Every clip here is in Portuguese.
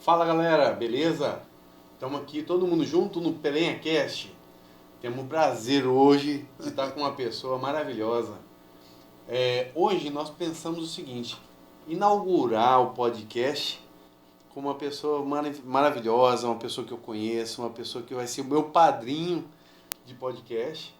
Fala galera, beleza? Estamos aqui todo mundo junto no Pelenha Cast. Temos o prazer hoje de estar com uma pessoa maravilhosa. Hoje nós pensamos o seguinte: inaugurar o podcast com uma pessoa maravilhosa, uma pessoa que eu conheço, uma pessoa que vai ser o meu padrinho de podcast.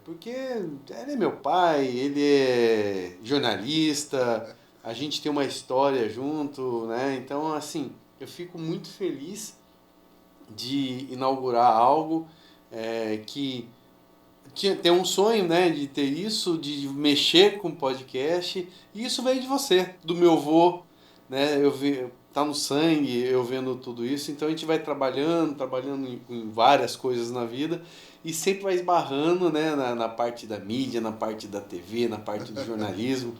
Porque ele é meu pai, ele é jornalista, a gente tem uma história junto, né? Então, assim, eu fico muito feliz de inaugurar algo que tem um sonho, né, de ter isso, de mexer com podcast, e isso veio de você, do meu avô, né? Tá no sangue, eu vendo tudo isso, então a gente vai trabalhando em várias coisas na vida e sempre vai esbarrando, né, na parte da mídia, na parte da TV, na parte do jornalismo.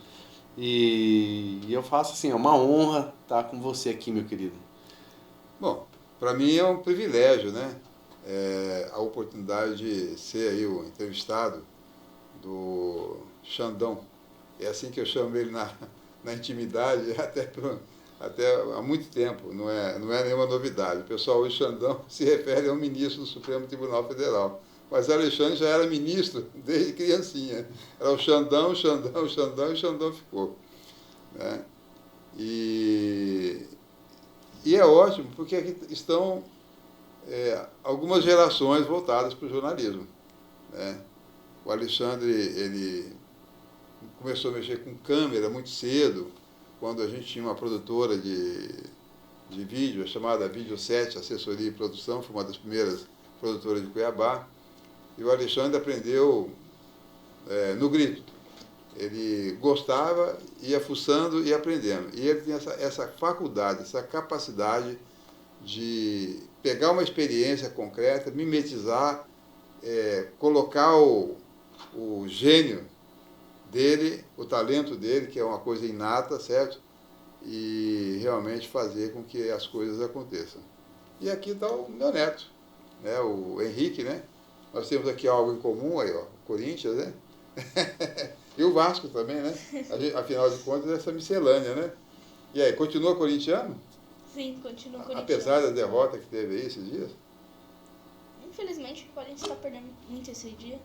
E eu faço assim, é uma honra estar com você aqui, meu querido. Bom, para mim é um privilégio, né? A oportunidade de ser aí o entrevistado do Xandão. É assim que eu chamo ele na intimidade, até há muito tempo, não é nenhuma novidade. O pessoal hoje, Xandão, se refere a um ministro do Supremo Tribunal Federal. Mas Alexandre já era ministro desde criancinha. Era o Xandão, Xandão, Xandão, e Xandão ficou. Né? E, e é ótimo, porque aqui estão algumas gerações voltadas para o jornalismo. Né? O Alexandre, ele começou a mexer com câmera muito cedo, quando a gente tinha uma produtora de vídeo, chamada Vídeo 7, Assessoria e Produção, foi uma das primeiras produtoras de Cuiabá, e o Alexandre aprendeu no grito. Ele gostava, ia fuçando e aprendendo. E ele tem essa faculdade, essa capacidade de pegar uma experiência concreta, mimetizar, colocar o gênio dele, o talento dele, que é uma coisa inata, certo? E realmente fazer com que as coisas aconteçam. E aqui está o meu neto, né? O Henrique, né? Nós temos aqui algo em comum aí, ó, o Corinthians, né? E o Vasco também, né? Afinal de contas, essa miscelânea, né? E aí, continua corintiano? Sim, continua corintiano. Apesar da derrota que teve aí esses dias? Infelizmente, o Corinthians está perdendo muito esse dia.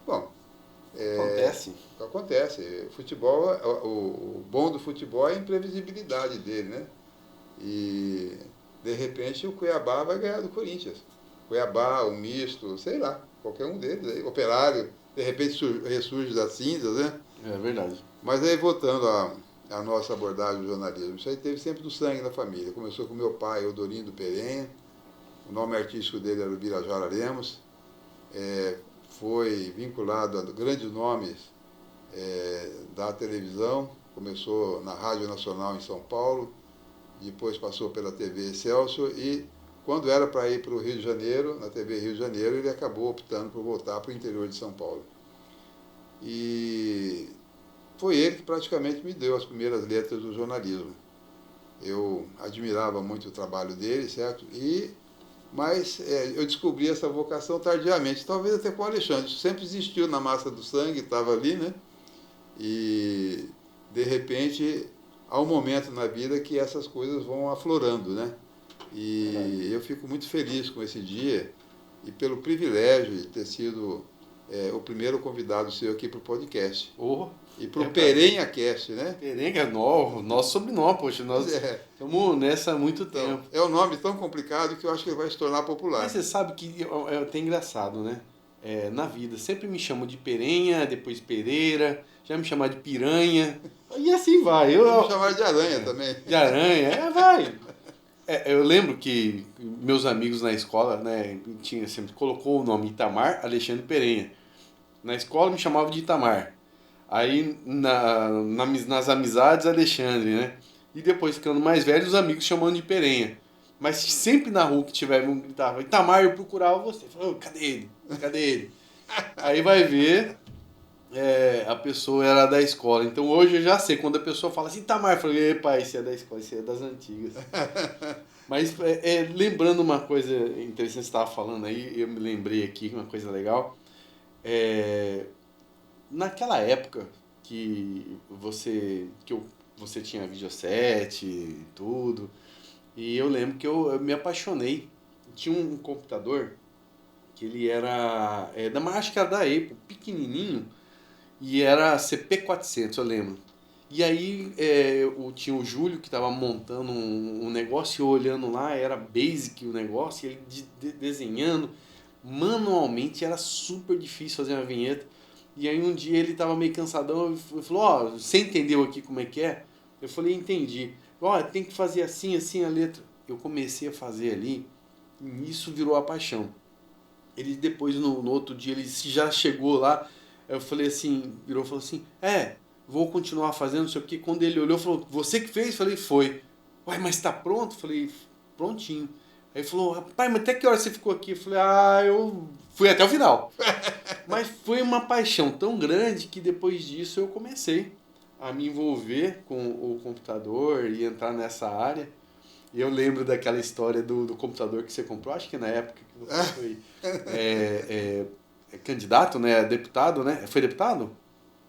Bom, Acontece. Futebol, o bom do futebol é a imprevisibilidade dele, né? E, de repente, o Cuiabá vai ganhar do Corinthians. Cuiabá, o Misto, sei lá, qualquer um deles aí. Operário, de repente ressurge das cinzas, né? É verdade. Mas aí, voltando à nossa abordagem do jornalismo, isso aí teve sempre do sangue na família. Começou com meu pai, Eudorindo Perenha, o nome artístico dele era o Birajara Lemos, foi vinculado a grandes nomes da televisão, começou na Rádio Nacional em São Paulo, depois passou pela TV Excelsior e, quando era para ir para o Rio de Janeiro, na TV Rio de Janeiro, ele acabou optando por voltar para o interior de São Paulo. E foi ele que praticamente me deu as primeiras letras do jornalismo. Eu admirava muito o trabalho dele, certo? Mas eu descobri essa vocação tardiamente, talvez até com o Alexandre. Isso sempre existiu na massa do sangue, estava ali, né? E, de repente, há um momento na vida que essas coisas vão aflorando, né? E eu fico muito feliz com esse dia e pelo privilégio de ter sido o primeiro convidado seu aqui para o podcast. E para o Perenha Cast, né? Perenha, nosso sobrenome, poxa, nós estamos nessa há muito tempo. É um nome tão complicado que eu acho que ele vai se tornar popular. Mas você sabe que é até engraçado, né? Na vida, sempre me chamam de Perenha, depois Pereira, já me chamaram de Piranha, e assim vai. Me chamaram de Aranha também. De Aranha, vai. Eu lembro que meus amigos na escola, né, sempre colocou o nome Itamar Alexandre Perenha. Na escola me chamavam de Itamar. Aí nas amizades Alexandre, né? E depois, ficando mais velho, os amigos chamando de Perenha. Mas sempre na rua que tiver um gritava Itamar, eu procurava você. Falava, cadê ele? Cadê ele? Aí vai ver, a pessoa era da escola. Então hoje eu já sei, quando a pessoa fala assim, Itamar, eu falei, epa, esse é da escola, esse é das antigas. Mas lembrando uma coisa interessante que você estava falando aí, eu me lembrei aqui, uma coisa legal. Naquela época que eu você tinha videoset e tudo. E eu lembro que eu me apaixonei. Tinha um computador que ele era, acho que era da Apple, pequenininho, e era CP400, eu lembro. E aí tinha o Júlio que estava montando um negócio, e eu olhando lá, era basic o negócio, e ele desenhando manualmente, era super difícil fazer uma vinheta. E aí um dia ele estava meio cansadão e falou, você entendeu aqui como é que é? Eu falei, entendi. Tem que fazer assim, assim a letra. Eu comecei a fazer ali, e isso virou a paixão. Ele depois, no outro dia, ele já chegou lá, eu falei assim, virou e falou assim, vou continuar fazendo, não sei o que. Quando ele olhou, falou, você que fez? Falei, foi. Mas tá pronto? Falei, prontinho. Aí ele falou, rapaz, mas até que hora você ficou aqui? Eu falei, eu fui até o final. Mas foi uma paixão tão grande que depois disso eu comecei a me envolver com o computador e entrar nessa área. E eu lembro daquela história do computador que você comprou, acho que na época que você foi candidato, né? Deputado, né? Foi deputado?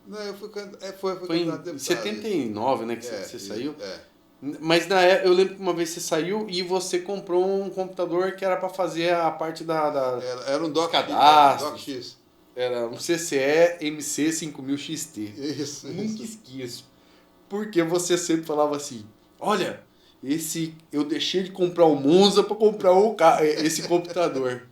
Não, eu fui candidato a Foi deputado. em 79, né, que você saiu. É. Mas eu lembro que uma vez você saiu e você comprou um computador que era para fazer a parte Era um Doc cadastro. X. Era um CCE MC5000XT. Isso. Nunca esqueço. Porque você sempre falava assim, olha, eu deixei de comprar o Monza para comprar esse computador.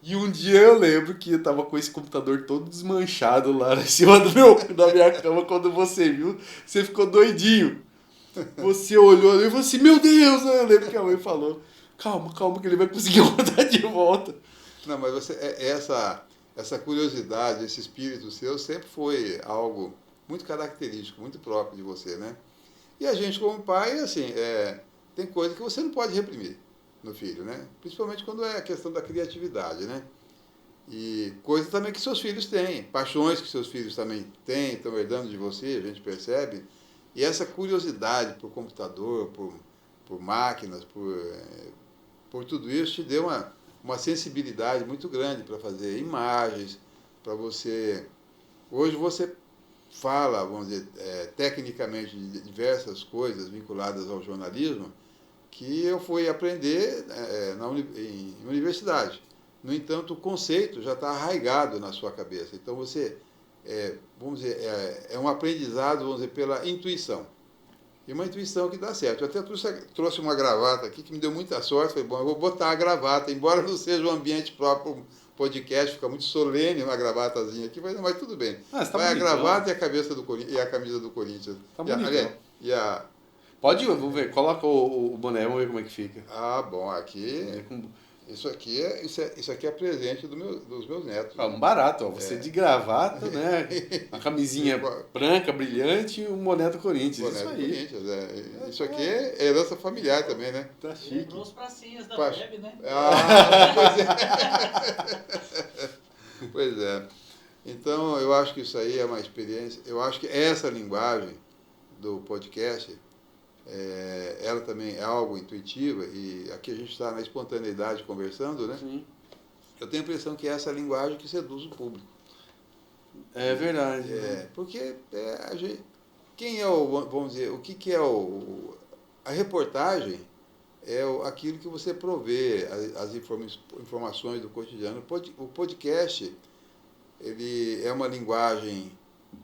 E um dia eu lembro que eu tava com esse computador todo desmanchado lá em cima da minha cama. Quando você viu, você ficou doidinho. Você olhou ali e falou assim, meu Deus! Eu lembro que a mãe falou, calma que ele vai conseguir rodar de volta. Não, mas essa curiosidade, esse espírito seu sempre foi algo muito característico, muito próprio de você, né? E a gente como pai, assim, tem coisa que você não pode reprimir no filho, né? Principalmente quando é a questão da criatividade, né? E coisas também que seus filhos têm, paixões que seus filhos também têm, estão herdando de você, a gente percebe. E essa curiosidade por computador, por máquinas, por tudo isso, te deu uma sensibilidade muito grande para fazer imagens, para você... Hoje você fala, vamos dizer, tecnicamente de diversas coisas vinculadas ao jornalismo, que eu fui aprender em universidade. No entanto, o conceito já está arraigado na sua cabeça. Então, você, vamos dizer, é um aprendizado, vamos dizer, pela intuição. E uma intuição que dá certo. Eu até trouxe uma gravata aqui que me deu muita sorte. Falei, bom, eu vou botar a gravata, embora não seja um ambiente próprio podcast, fica muito solene uma gravatazinha aqui, mas tudo bem. Tá vai a gravata e a camisa do Corinthians. Tá bonito. Pode ir, vamos ver. Coloca o boné, vamos ver como é que fica. Bom, aqui... Isso aqui é presente dos meus netos. Um barato, você de gravata, né? Uma camisinha branca, brilhante e um boné do Corinthians. Isso aí. Corinthians, Isso aqui é herança familiar também, né? Tá chique. Os pracinhas da web, né? Pois é. Então, eu acho que isso aí é uma experiência. Eu acho que essa linguagem do podcast... ela também é algo intuitiva, e aqui a gente está na espontaneidade conversando, né? Sim. Eu tenho a impressão que é essa linguagem que seduz o público. É verdade. Porque quem é vamos dizer, o que é a reportagem aquilo que você provê, as informações do cotidiano. O podcast, ele é uma linguagem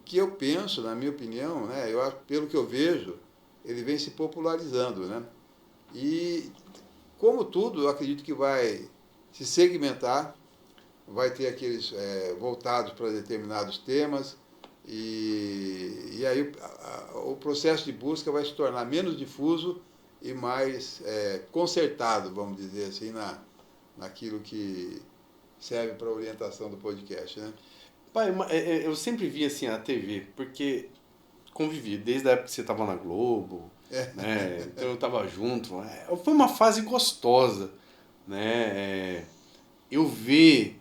que eu penso, na minha opinião, né? Pelo que eu vejo, ele vem se popularizando, né? E, como tudo, eu acredito que vai se segmentar, vai ter aqueles voltados para determinados temas, e aí o processo de busca vai se tornar menos difuso e mais concertado, vamos dizer assim, naquilo que serve para a orientação do podcast, né? Pai, eu sempre vi assim a TV, porque... convivi, desde a época que você estava na Globo, né? Então eu estava junto. Foi uma fase gostosa, né? Eu ver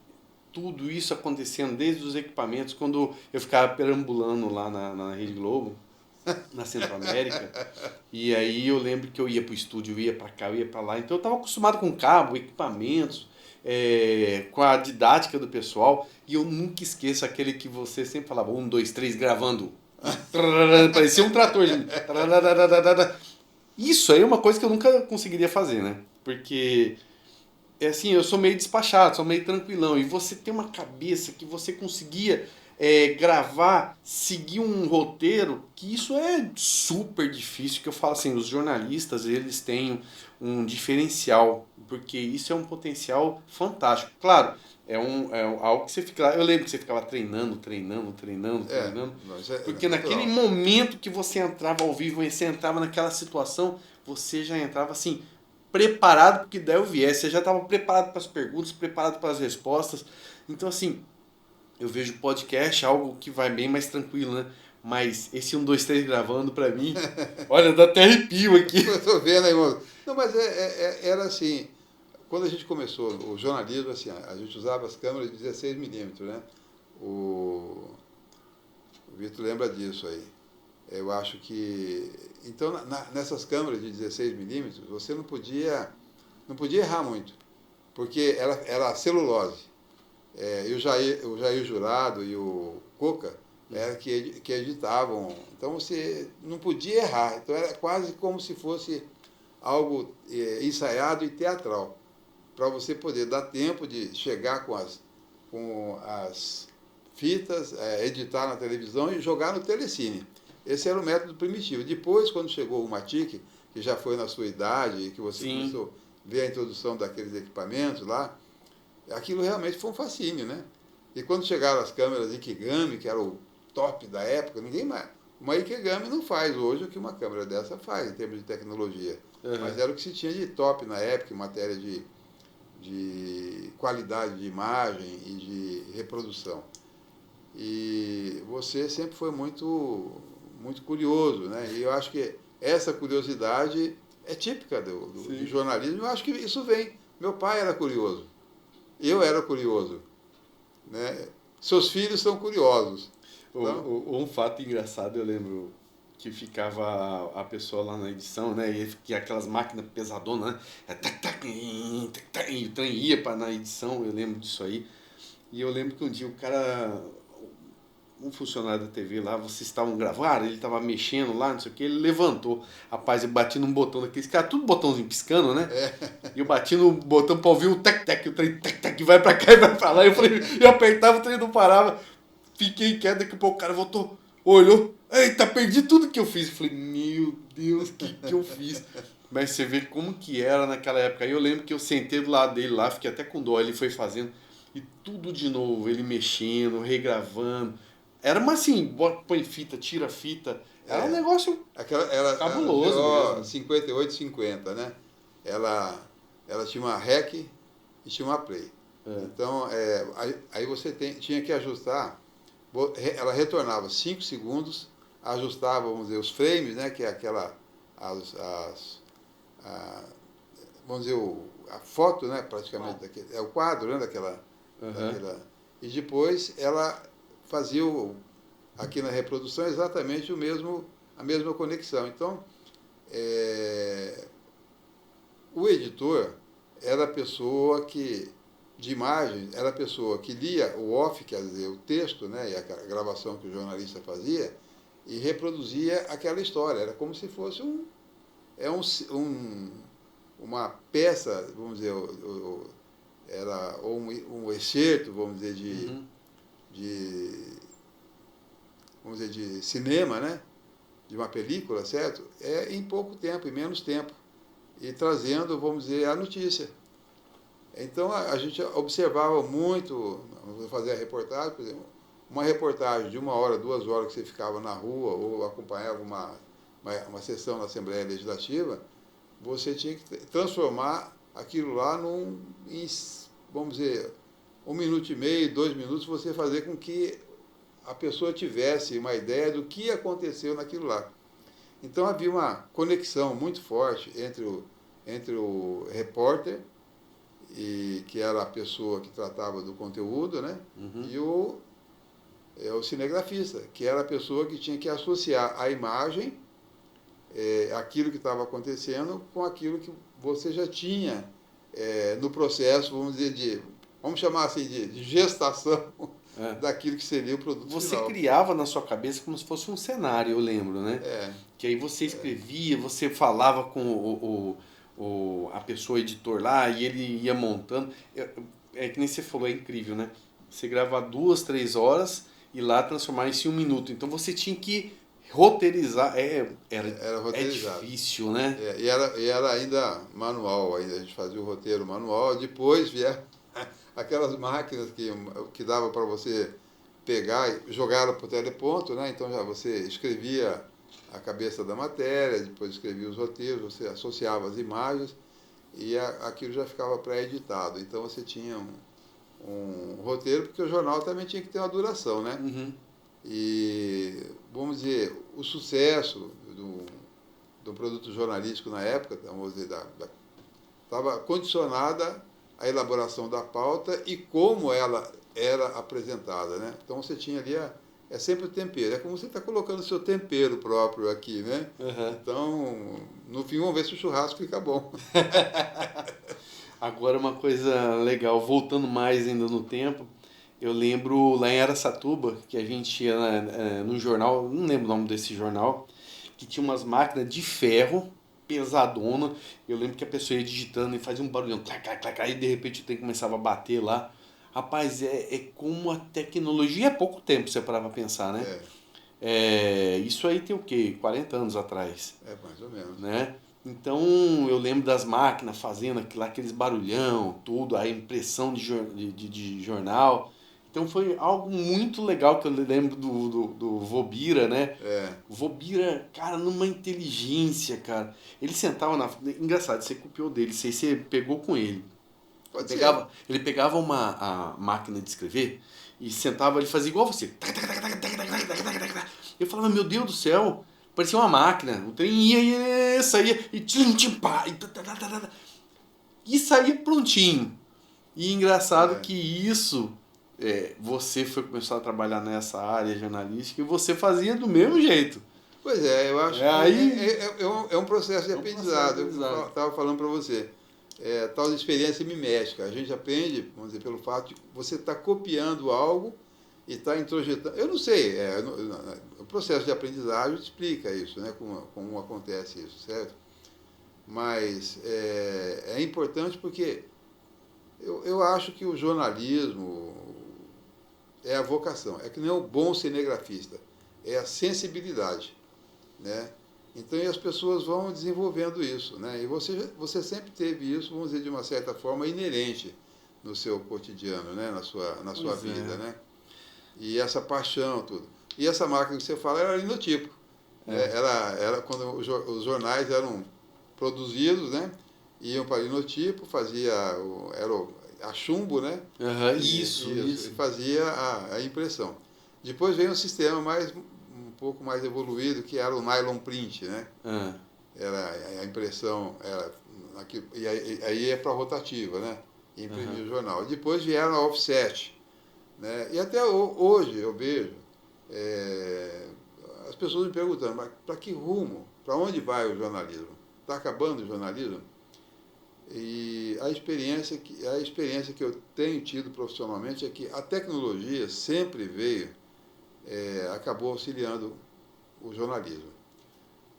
tudo isso acontecendo, desde os equipamentos, quando eu ficava perambulando lá na Rede Globo, na Centro-América, e aí eu lembro que eu ia para o estúdio, eu ia para cá, eu ia para lá, então eu estava acostumado com cabo, equipamentos, com a didática do pessoal, e eu nunca esqueço aquele que você sempre falava, 1, 2, 3, gravando. Parecia um tratorzinho. Isso aí é uma coisa que eu nunca conseguiria fazer, né? Porque, é assim, eu sou meio despachado, sou meio tranquilão. E você tem uma cabeça que você conseguia gravar, seguir um roteiro, que isso é super difícil. Que eu falo assim, os jornalistas, eles têm um diferencial, porque isso é um potencial fantástico. Claro, algo que você fica lá. Eu lembro que você ficava treinando. Mas Porque naquele natural. momento que você entrava ao vivo e você entrava naquela situação, você já entrava assim, preparado porque daí eu viesse. Você já estava preparado para as perguntas, preparado para as respostas. Então, assim, eu vejo podcast algo que vai bem mais tranquilo, né? Mas esse 1, 2, 3 gravando pra mim, olha, dá até arrepio aqui. Eu tô vendo aí, mano. Não, mas era assim, quando a gente começou o jornalismo, assim, a gente usava as câmeras de 16 milímetros, né? O Vitor lembra disso aí. Eu acho que... Então, nessas câmeras de 16 milímetros, você não podia errar muito, porque era celulose. E o Jair Jurado e o Coca era que editavam. Então, você não podia errar. Então, era quase como se fosse algo ensaiado e teatral, para você poder dar tempo de chegar com as fitas, editar na televisão e jogar no telecine. Esse era o método primitivo. Depois, quando chegou o Matic, que já foi na sua idade e que você Sim. começou a ver a introdução daqueles equipamentos lá, aquilo realmente foi um fascínio, né? E quando chegaram as câmeras Ikegami, que era o top da época, ninguém mais... Uma Ikegami não faz hoje o que uma câmera dessa faz, em termos de tecnologia. Uhum. Mas era o que se tinha de top na época, em matéria de qualidade de imagem e de reprodução. E você sempre foi muito, muito curioso, né? E eu acho que essa curiosidade é típica do jornalismo. Eu acho que isso vem. Meu pai era curioso. Eu era curioso. Né? Seus filhos são curiosos. Então, Um fato engraçado, eu lembro que ficava a pessoa lá na edição, né? E aquelas máquinas pesadonas, né? E o trem ia na edição, eu lembro disso aí. E eu lembro que um dia o cara, um funcionário da TV lá, vocês estavam gravando, ele estava mexendo lá, não sei o que, ele levantou. Rapaz, eu bati num botão daqueles caras, tudo botãozinho piscando, né? E eu bati no botão pra ouvir o tec-tec, o trem tec-tec, vai pra cá e vai pra lá. Eu apertava, o trem não parava. Fiquei quieto, daqui a pouco o cara voltou, olhou, eita, perdi tudo que eu fiz. Eu falei, meu Deus, o que eu fiz? Mas você vê como que era naquela época. Aí eu lembro que eu sentei do lado dele lá, fiquei até com dó, ele foi fazendo, e tudo de novo, ele mexendo, regravando. Era uma assim, põe fita, tira fita. Era um negócio cabuloso ela mesmo. 58-50, né? Ela tinha uma rec e tinha uma play. Então, aí você tinha que ajustar. Ela retornava 5 segundos, ajustava, vamos dizer, os frames, né, que é aquela, vamos dizer, a foto, né, praticamente, é o quadro, né, daquela, e depois ela fazia aqui na reprodução exatamente a mesma conexão. Então, o editor era a pessoa de imagem, era a pessoa que lia o off, quer dizer, o texto, né, e a gravação que o jornalista fazia, e reproduzia aquela história. Era como se fosse uma peça, vamos dizer, era um excerto, vamos dizer, de cinema, né, de uma película, certo? Em pouco tempo, em menos tempo, e trazendo, vamos dizer, a notícia. Então, a gente observava muito, vou fazer a reportagem, por exemplo, uma reportagem de 1 hora, 2 horas que você ficava na rua ou acompanhava uma sessão na Assembleia Legislativa, você tinha que transformar aquilo lá vamos dizer, 1 minuto e meio, 2 minutos, você fazer com que a pessoa tivesse uma ideia do que aconteceu naquilo lá. Então, havia uma conexão muito forte entre o repórter, que era a pessoa que tratava do conteúdo, né? E o cinegrafista, que era a pessoa que tinha que associar a imagem, aquilo que estava acontecendo, com aquilo que você já tinha no processo, vamos dizer, vamos chamar assim, de gestação daquilo que seria o produto Você final. criava na sua cabeça como se fosse um cenário, eu lembro, né? Que aí você escrevia, você falava com a pessoa editor lá e ele ia montando. É que nem você falou, é incrível, né? Você gravar 2, 3 horas e lá transformar isso em 1 minuto. Então você tinha que roteirizar. Era roteirizado. Difícil, né? E era ainda manual, ainda a gente fazia o roteiro manual. Depois vieram aquelas máquinas que dava para você pegar e jogar para o teleponto, né? Então já você escrevia a cabeça da matéria, depois escrevia os roteiros, você associava as imagens e aquilo já ficava pré-editado. Então você tinha um roteiro, porque o jornal também tinha que ter uma duração, né? Uhum. E, vamos dizer, o sucesso do produto jornalístico na época, vamos dizer, estava condicionada à elaboração da pauta e como ela era apresentada, né? Então você tinha ali é sempre o tempero, é como você está colocando o seu tempero próprio aqui, né? Uhum. Então, no fim, vamos ver se o churrasco fica bom. Agora uma coisa legal, voltando mais ainda no tempo, eu lembro lá em Araçatuba, que a gente ia num jornal, não lembro o nome desse jornal, que tinha umas máquinas de ferro, pesadona. Eu lembro que a pessoa ia digitando e fazia um barulhão, clac, clac, clac, aí de repente o trem começava a bater lá. Rapaz, é como a tecnologia é pouco tempo, você parar pra pensar, né? Isso aí tem o quê? 40 anos atrás. Mais ou menos. Né? Então eu lembro das máquinas fazendo aqueles barulhão, tudo, a impressão de jornal. Então foi algo muito legal que eu lembro do Vobira, né? O Vobira, cara, numa inteligência, cara. Ele sentava na... Engraçado, você copiou dele, você pegou com ele. Ele pegava a máquina de escrever e sentava, ele fazia igual você. Eu falava, meu Deus do céu, parecia uma máquina. O trem ia, saía e pá, e saía prontinho. E engraçado que isso, você foi começar a trabalhar nessa área jornalística e você fazia do mesmo jeito. Pois é, eu acho que é um processo de aprendizado. Eu estava falando para você. Tal de experiência mimética. A gente aprende, vamos dizer, pelo fato de você estar copiando algo e estar introjetando. Eu não sei, o processo de aprendizagem explica isso, né? Como acontece isso, certo? Mas é importante porque eu acho que o jornalismo é a vocação, é que nem o bom cinegrafista, é a sensibilidade, né? Então, e as pessoas vão desenvolvendo isso, né? E você sempre teve isso, vamos dizer, de uma certa forma, inerente no seu cotidiano, né? Na sua vida, né? E essa paixão, tudo. E essa máquina que você fala era linotipo. Era quando os jornais eram produzidos, né? Iam para linotipo, era a chumbo, né? Isso. E fazia a impressão. Depois veio um sistema um pouco mais evoluído, que era o nylon print, né? Era a impressão, e aí é para rotativa, né? Imprimir o jornal. Depois vieram a offset, né? E até hoje eu vejo as pessoas me perguntando, mas para que rumo? Para onde vai o jornalismo? Está acabando o jornalismo? E a experiência que eu tenho tido profissionalmente é que a tecnologia sempre acabou auxiliando o jornalismo.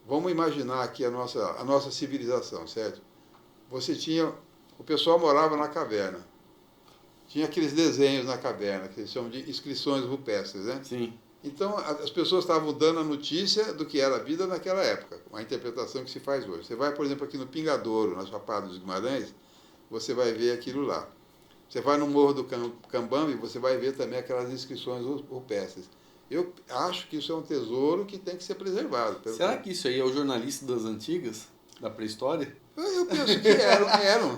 Vamos imaginar aqui a nossa civilização, certo? O pessoal morava na caverna. Tinha aqueles desenhos na caverna, que eles chamam de inscrições rupestres, né? Sim. Então, as pessoas estavam dando a notícia do que era a vida naquela época, a interpretação que se faz hoje. Você vai, por exemplo, aqui no Pingadouro, na Chapada dos Guimarães, você vai ver aquilo lá. Você vai no Morro do Cambambe, você vai ver também aquelas inscrições rupestres. Eu acho que isso é um tesouro que tem que ser preservado. Será que isso aí é o jornalista das antigas, da pré-história? Eu penso que eram.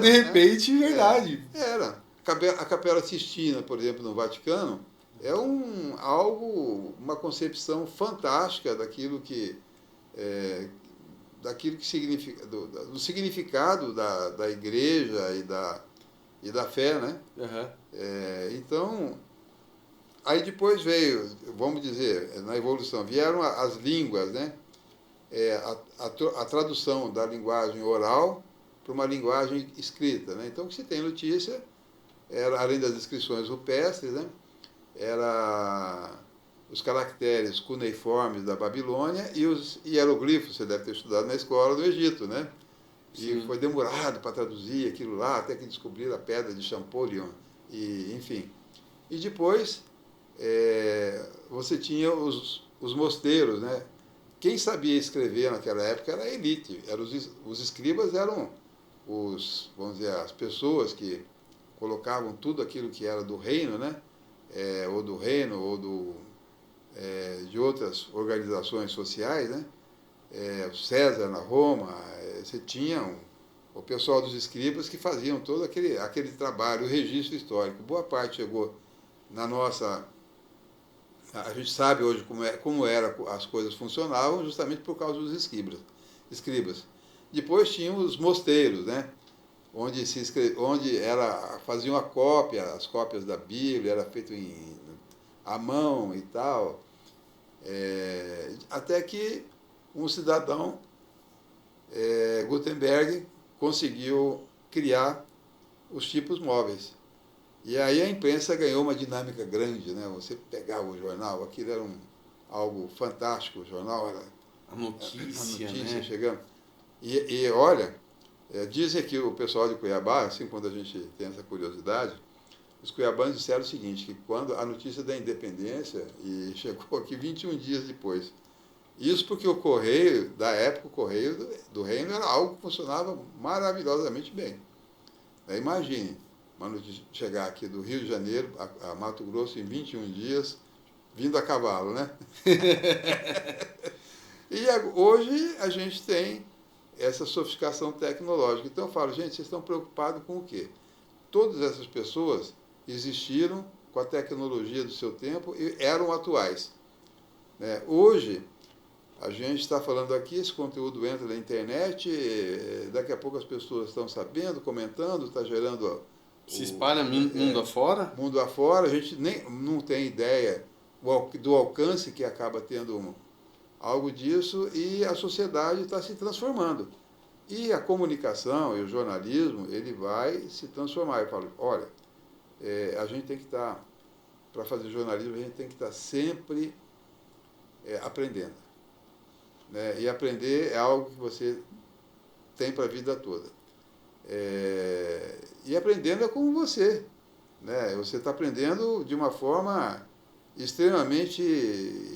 De repente, verdade. Era. A Capela Sistina, por exemplo, no Vaticano, é uma concepção fantástica daquilo que significa, do significado da igreja e da fé, né? Então, aí depois veio, vamos dizer, na evolução, vieram as línguas, né? A tradução da linguagem oral para uma linguagem escrita, né? Então, o que se tem notícia, além das inscrições rupestres, né? era os caracteres cuneiformes da Babilônia e os hieroglifos, você deve ter estudado na escola do Egito, né? E foi demorado para traduzir aquilo lá, até que descobriram a pedra de Champollion, e, enfim. E depois, você tinha os mosteiros, né? Quem sabia escrever naquela época era a elite, os escribas eram vamos dizer, as pessoas que colocavam tudo aquilo que era do reino, né? Ou do reino, ou de outras organizações sociais, né? O César na Roma, você tinha o pessoal dos escribas que faziam todo aquele trabalho, o registro histórico. Boa parte chegou na nossa... A gente sabe hoje como as coisas funcionavam, justamente por causa dos escribas. Depois tinham os mosteiros, né? Onde faziam as cópias da Bíblia, era feito à mão e tal. Até que um cidadão, Gutenberg, conseguiu criar os tipos móveis. E aí a imprensa ganhou uma dinâmica grande, né? Você pegava o jornal, aquilo era algo fantástico, o jornal era a notícia, né? chegando. E olha, dizem que o pessoal de Cuiabá, assim, quando a gente tem essa curiosidade, os cuiabanos disseram o seguinte, que quando a notícia da independência, e chegou aqui 21 dias depois, isso porque o correio, da época, o correio do reino era algo que funcionava maravilhosamente bem. Imagine, uma notícia chegar aqui do Rio de Janeiro a Mato Grosso em 21 dias, vindo a cavalo, né? E hoje a gente tem essa sofisticação tecnológica. Então eu falo, gente, vocês estão preocupados com o quê? Todas essas pessoas existiram com a tecnologia do seu tempo e eram atuais. Hoje, a gente está falando aqui, esse conteúdo entra na internet, daqui a pouco as pessoas estão sabendo, comentando, está gerando... Se espalha mundo afora? Mundo afora, a gente não tem ideia do alcance que acaba tendo algo disso, e a sociedade está se transformando. E a comunicação e o jornalismo, ele vai se transformar. Eu falo, olha, a gente tem que estar, para fazer jornalismo, a gente tem que estar sempre aprendendo. Né? E aprender é algo que você tem para a vida toda. E aprendendo é como você. Né? Você está aprendendo de uma forma extremamente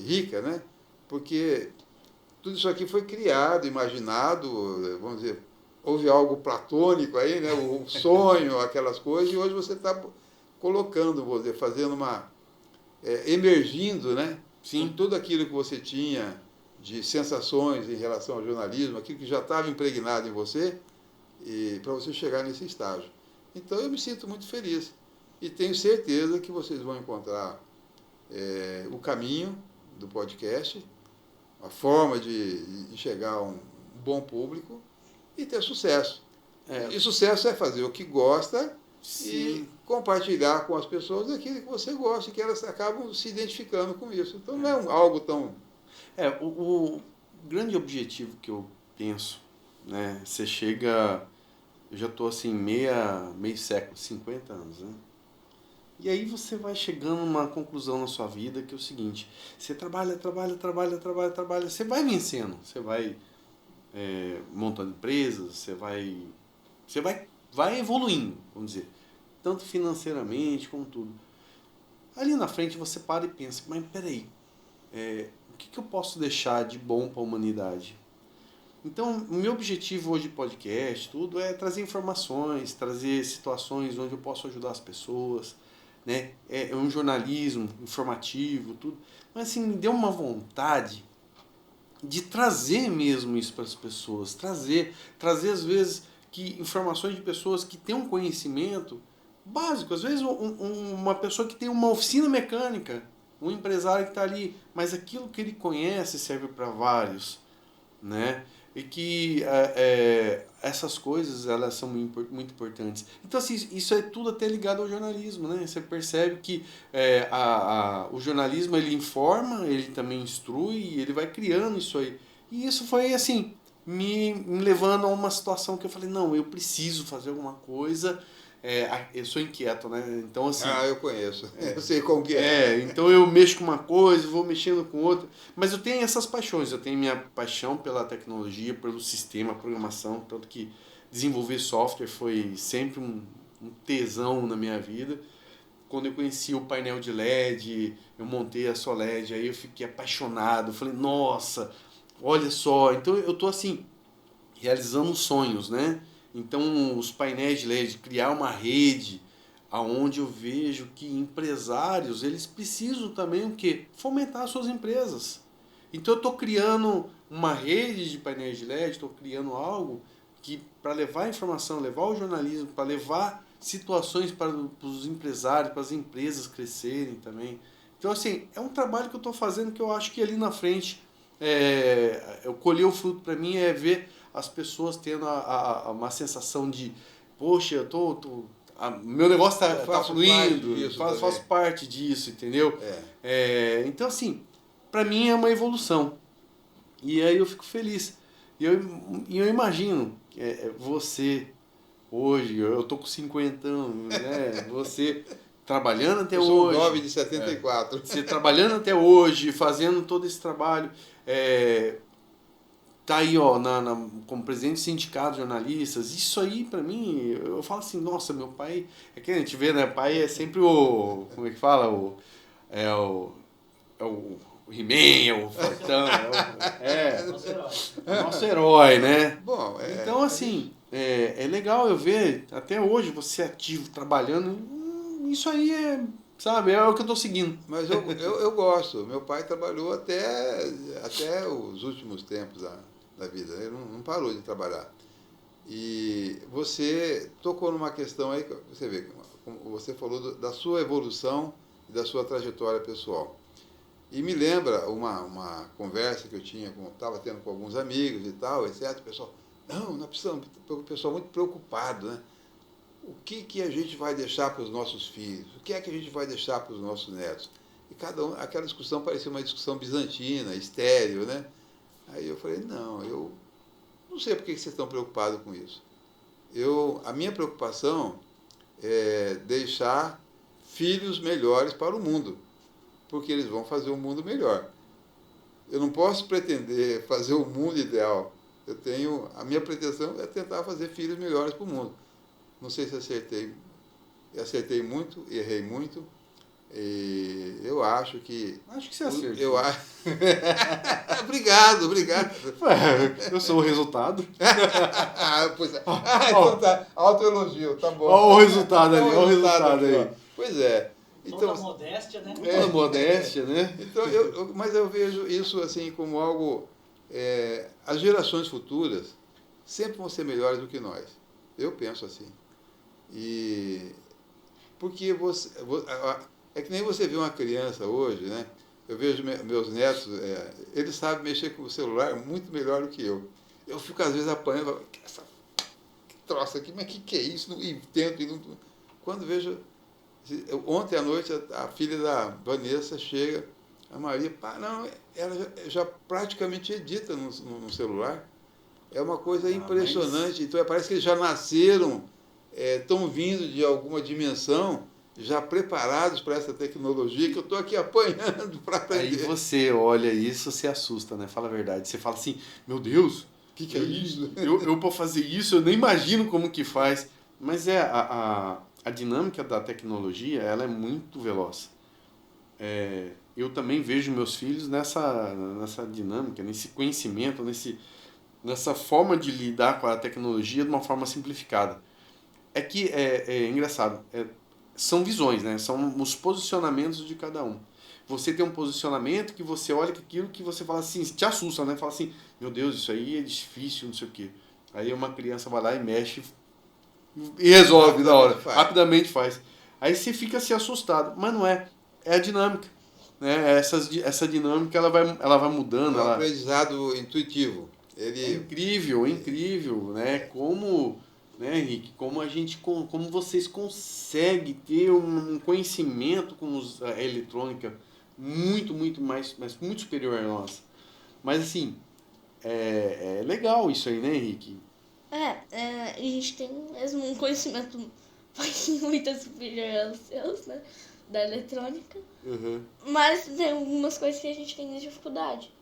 rica, né? Porque tudo isso aqui foi criado, imaginado, vamos dizer, houve algo platônico aí, né? O sonho, aquelas coisas, e hoje você está colocando, vou dizer, fazendo emergindo, né? Sim. Com tudo aquilo que você tinha de sensações em relação ao jornalismo, aquilo que já estava impregnado em você, e para você chegar nesse estágio. Então eu me sinto muito feliz e tenho certeza que vocês vão encontrar o caminho do podcast, a forma de chegar a um bom público e ter sucesso. E sucesso é fazer o que gosta. Sim. E compartilhar com as pessoas aquilo que você gosta, e que elas acabam se identificando com isso. Então não é algo tão... O grande objetivo que eu penso, né? Você chega... Eu já estou assim, meio século, 50 anos, né? E aí você vai chegando numa conclusão na sua vida que é o seguinte: você trabalha, você vai vencendo, você vai montando empresas, você vai evoluindo, vamos dizer, tanto financeiramente como tudo. Ali na frente você para e pensa, mas peraí, o que eu posso deixar de bom para a humanidade? Então, o meu objetivo hoje de podcast, tudo, é trazer informações, trazer situações onde eu posso ajudar as pessoas, né? É um jornalismo informativo, tudo. Mas assim, me deu uma vontade de trazer mesmo isso para as pessoas, trazer às vezes informações de pessoas que têm um conhecimento básico, às vezes uma pessoa que tem uma oficina mecânica, um empresário que está ali, mas aquilo que ele conhece serve para vários, né? E que essas coisas, elas são muito importantes. Então, assim, isso é tudo até ligado ao jornalismo, né? Você percebe que o jornalismo, ele informa, ele também instrui, e ele vai criando isso aí. E isso foi, assim, me levando a uma situação que eu falei, não, eu preciso fazer alguma coisa eu sou inquieto, né? Então, assim... Eu conheço. Eu sei como que é. Então eu mexo com uma coisa, vou mexendo com outra. Mas eu tenho essas paixões. Eu tenho minha paixão pela tecnologia, pelo sistema, programação. Tanto que desenvolver software foi sempre um tesão na minha vida. Quando eu conheci o painel de LED, eu montei a SOLED, aí eu fiquei apaixonado. Falei, nossa, olha só. Então eu tô assim, realizando sonhos, né? Então os painéis de LED, criar uma rede aonde eu vejo que empresários, eles precisam também o quê? Fomentar suas empresas. Então eu estou criando uma rede de painéis de LED, estou criando algo que para levar informação, levar o jornalismo, para levar situações para os empresários, para as empresas crescerem também. Então, assim, é um trabalho que eu estou fazendo que eu acho que ali na frente, eu colher o fruto para mim é ver as pessoas tendo uma sensação de, poxa, meu negócio tá fluindo, faço parte disso, entendeu? Então, assim, para mim é uma evolução. E aí eu fico feliz. E eu imagino, você... Hoje, eu tô com 50 anos, né? Você trabalhando até hoje. Eu sou um jovem de 74. Você trabalhando até hoje, fazendo todo esse trabalho. Tá aí, ó, como presidente do sindicato de jornalistas. Isso aí, pra mim, eu falo assim, nossa, meu pai... É que a gente vê, né? Pai é sempre o... Como é que fala? O He-Man, é o Fortão. Nosso herói, né? Bom, então, assim... É legal eu ver, até hoje, você ativo, trabalhando, isso aí sabe, é o que eu estou seguindo. Mas eu gosto, meu pai trabalhou até os últimos tempos da vida, ele não parou de trabalhar. E você tocou numa questão aí, você vê, você falou da sua evolução e da sua trajetória pessoal. E me lembra uma conversa que eu estava tendo com alguns amigos e tal, etc. O pessoal... nós precisamos, o pessoal muito preocupado, né? O que a gente vai deixar para os nossos filhos? O que é que a gente vai deixar para os nossos netos? E aquela discussão parecia uma discussão bizantina, estéril, né? Aí eu falei, eu não sei por que vocês estão preocupados com isso. A minha preocupação é deixar filhos melhores para o mundo, porque eles vão fazer um mundo melhor. Eu não posso pretender fazer o mundo ideal. A minha pretensão é tentar fazer filhos melhores para o mundo. Não sei se acertei muito, errei muito. E eu acho que... Acho que você acertou. Obrigado. Eu sou o resultado. Pois é. Então tá, autoelogio, tá bom. Olha o resultado ali, olha o resultado aí. Pois é. Então, toda modéstia, né? Toda modéstia, né? Então, mas eu vejo isso assim como algo... as gerações futuras sempre vão ser melhores do que nós. Eu penso assim. Porque é que nem você vê uma criança hoje, né? Eu vejo meus netos, eles sabem mexer com o celular muito melhor do que eu. Eu fico às vezes apanhando, falo, que troça aqui, mas que é isso? E tento, e não... Quando vejo... Ontem à noite a filha da Vanessa chega, a Maria, ela já praticamente edita no celular. É uma coisa impressionante. Então, parece que eles já nasceram, estão vindo de alguma dimensão, já preparados para essa tecnologia, que eu estou aqui apanhando para aprender. Aí você olha isso, você assusta, né? Fala a verdade. Você fala assim, meu Deus, o que é isso? Eu para fazer isso, eu nem imagino como que faz. Mas a dinâmica da tecnologia, ela é muito veloz. Eu também vejo meus filhos nessa dinâmica, nesse conhecimento, nessa forma de lidar com a tecnologia de uma forma simplificada. É que é engraçado, são visões, né? São os posicionamentos de cada um. Você tem um posicionamento que você olha aquilo que você fala assim, te assusta, né? Fala assim, meu Deus, isso aí é difícil, não sei o quê. Aí uma criança vai lá e mexe e resolve na hora, rapidamente faz. Aí você fica assim assustado, mas não é a dinâmica. Né? Essa dinâmica ela vai mudando. É um aprendizado intuitivo. É incrível, né? Como, né, Henrique, como vocês conseguem ter um conhecimento com a eletrônica muito superior a nós. Mas assim, legal isso aí, né, Henrique? A gente tem mesmo um conhecimento muito superior aos seus, né? Da eletrônica. Uhum. Mas tem algumas coisas que a gente tem dificuldade.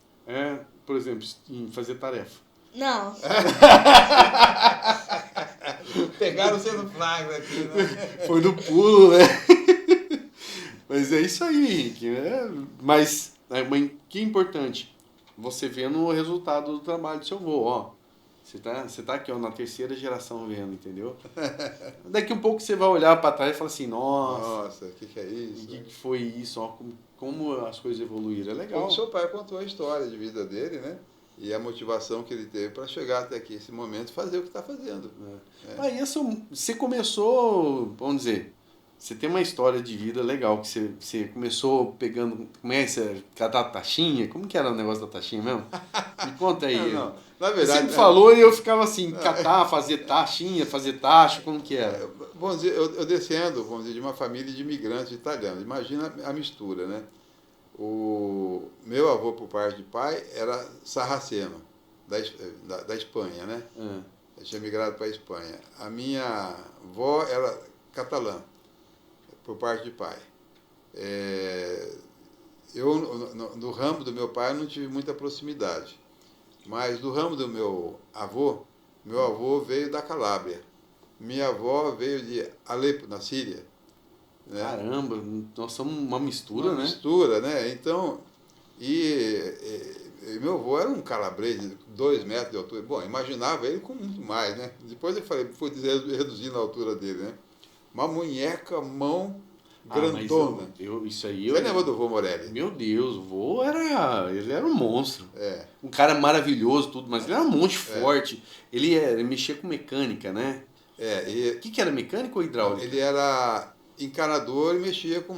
Por exemplo, em fazer tarefa. Não. Pegaram você no flagra aqui, né? Foi no pulo, né? Mas é isso aí, Henrique. Mas que é importante? Você vendo o resultado do trabalho do seu avô, ó. Você tá aqui, ó, na terceira geração vendo, entendeu? Daqui um pouco você vai olhar para trás e falar assim, nossa, o que é isso? O que foi isso? Ó, como as coisas evoluíram. É legal. O seu pai contou a história de vida dele, né? E a motivação que ele teve para chegar até aqui, esse momento, fazer o que está fazendo. Aí você começou, vamos dizer, você tem uma história de vida legal, que você começou pegando, começa a catar taxinha, como que era o negócio da taxinha mesmo? Me conta aí. Não. Na verdade, você sempre falou e eu ficava assim, catar, fazer taxinha, fazer taxa, como que era? Vamos dizer, eu descendo, vamos dizer, de uma família de imigrantes italianos, imagina a mistura, né? O meu avô, por parte de pai, era sarraceno, da Espanha, né? Eu tinha migrado para a Espanha. A minha avó era catalã, por parte de pai. Eu, no ramo do meu pai, não tive muita proximidade. Mas do ramo do meu avô veio da Calábria. Minha avó veio de Alepo, na Síria. Né? Caramba, nós somos uma mistura, uma né? Mistura, né? Então, meu avô era um calabrês de 2 metros de altura. Bom, imaginava ele com muito mais, né? Depois eu fui reduzindo a altura dele, né? Uma munheca, mão grandona. Isso aí Você lembra do vô Morelli? Meu Deus, o vô ele era um monstro. É. Um cara maravilhoso, tudo, mas ele era um monte forte. Ele mexia com mecânica, né? O que era, mecânico ou hidráulico? Ele era encanador e mexia com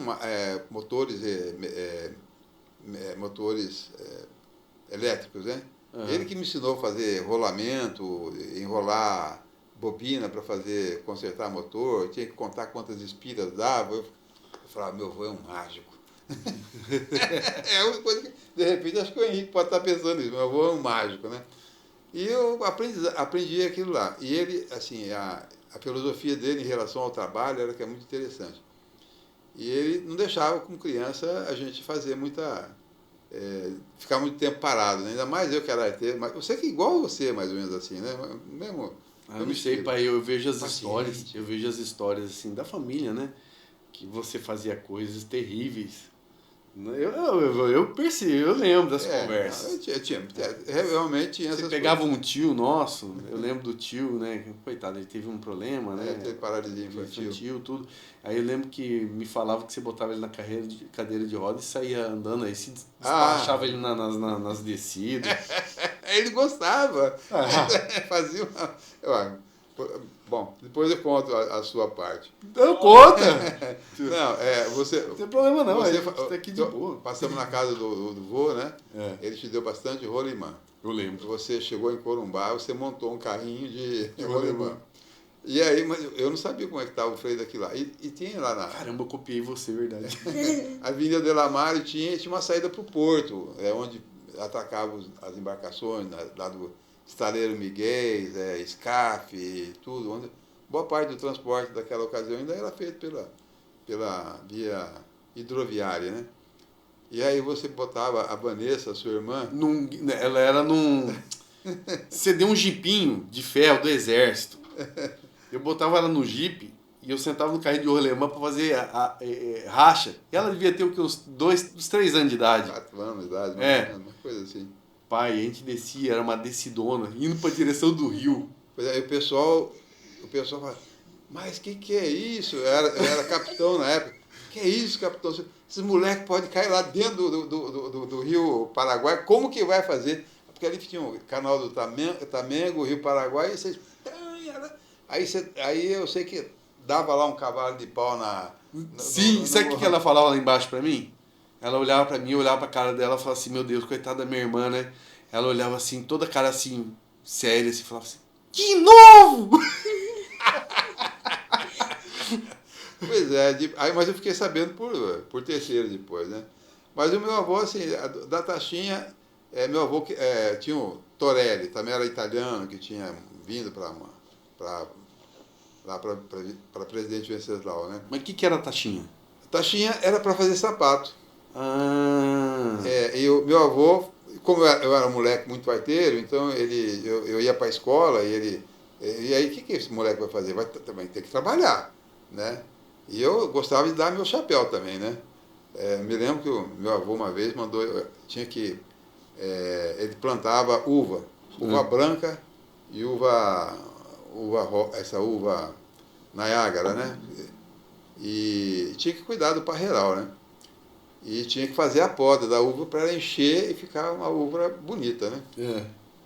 motores elétricos, né? Uhum. Ele que me ensinou a fazer rolamento, enrolar bobina para consertar motor, tinha que contar quantas espiras dava. Eu falava, meu avô é um mágico. É uma coisa que, de repente, acho que o Henrique pode estar pensando nisso, meu avô é um mágico, né? E eu aprendi aquilo lá. E ele, assim, a filosofia dele em relação ao trabalho era que é muito interessante. E ele não deixava, como criança, a gente fazer ficar muito tempo parado, né? Ainda mais eu que era arteiro, mas eu sei que igual você, mais ou menos assim, né? Mesmo. Eu não sei, pai, eu vejo as histórias assim da família, né? Que você fazia coisas terríveis. Eu percebo, eu lembro das conversas. Realmente tinha essas Você pegava um tio nosso, eu lembro do tio, né? Coitado, ele teve um problema, né? Teve paralisia infantil. Tudo. Aí eu lembro que me falava que você botava ele na cadeira de roda e saía andando, aí se despachava ele nas descidas. Ele gostava. Fazia uma... Bom, depois eu conto a sua parte. Então conta! Não, você... Não tem problema não, você tá aqui de boa. Passamos na casa do vô, né? Ele te deu bastante rolimã. Eu lembro. Você chegou em Corumbá, você montou um carrinho de rolimã. E aí, mas eu não sabia como é que estava o freio daquilo lá. E tinha lá na... Caramba, eu copiei você, verdade. A Avenida de la Mar tinha uma saída para o porto, onde atracavam as embarcações, lá do Estaleiro Miguel, Escafe, tudo. Onde boa parte do transporte daquela ocasião ainda era feito pela via hidroviária, né? E aí você botava a Vanessa, a sua irmã... Ela era num... Você deu um jipinho de ferro do exército. Eu botava ela no jipe e eu sentava no carrinho de rolemã para fazer racha. E ela devia ter uns 3 anos de idade. 4 anos de idade, uma coisa assim. Pai, a gente descia, era uma descidona, indo para a direção do rio. Pois é, e o pessoal fala, mas que é isso? Eu era capitão na época. Que é isso, capitão? Esses moleques podem cair lá dentro do rio Paraguai, como que vai fazer? Porque ali tinha o canal do Tamengo, o rio Paraguai, e vocês... Aí eu sei que dava lá um cavalo de pau Sim, sabe o que ela falava lá embaixo pra mim? Ela olhava pra mim, eu olhava pra cara dela e falava assim, meu Deus, coitada da minha irmã, né? Ela olhava assim, toda cara assim, séria, assim, falava assim, de novo! Pois é, mas eu fiquei sabendo por terceiro depois, né? Mas o meu avô, assim, da taxinha, meu avô tinha o Torelli, também era italiano, que tinha vindo para lá para Presidente Venceslau, né? Mas o que era a taxinha? A taxinha era para fazer sapato. Ah. E o meu avô, como eu era um moleque muito arteiro, então eu ia para a escola e aí o que esse moleque vai fazer? Vai também ter que trabalhar, né? E eu gostava de dar meu chapéu também, né? Me lembro que o meu avô uma vez mandou, ele plantava uva branca e essa uva Niágara, né? E tinha que cuidar do parreiral, né? E tinha que fazer a poda da uva para ela encher e ficar uma uva bonita, né?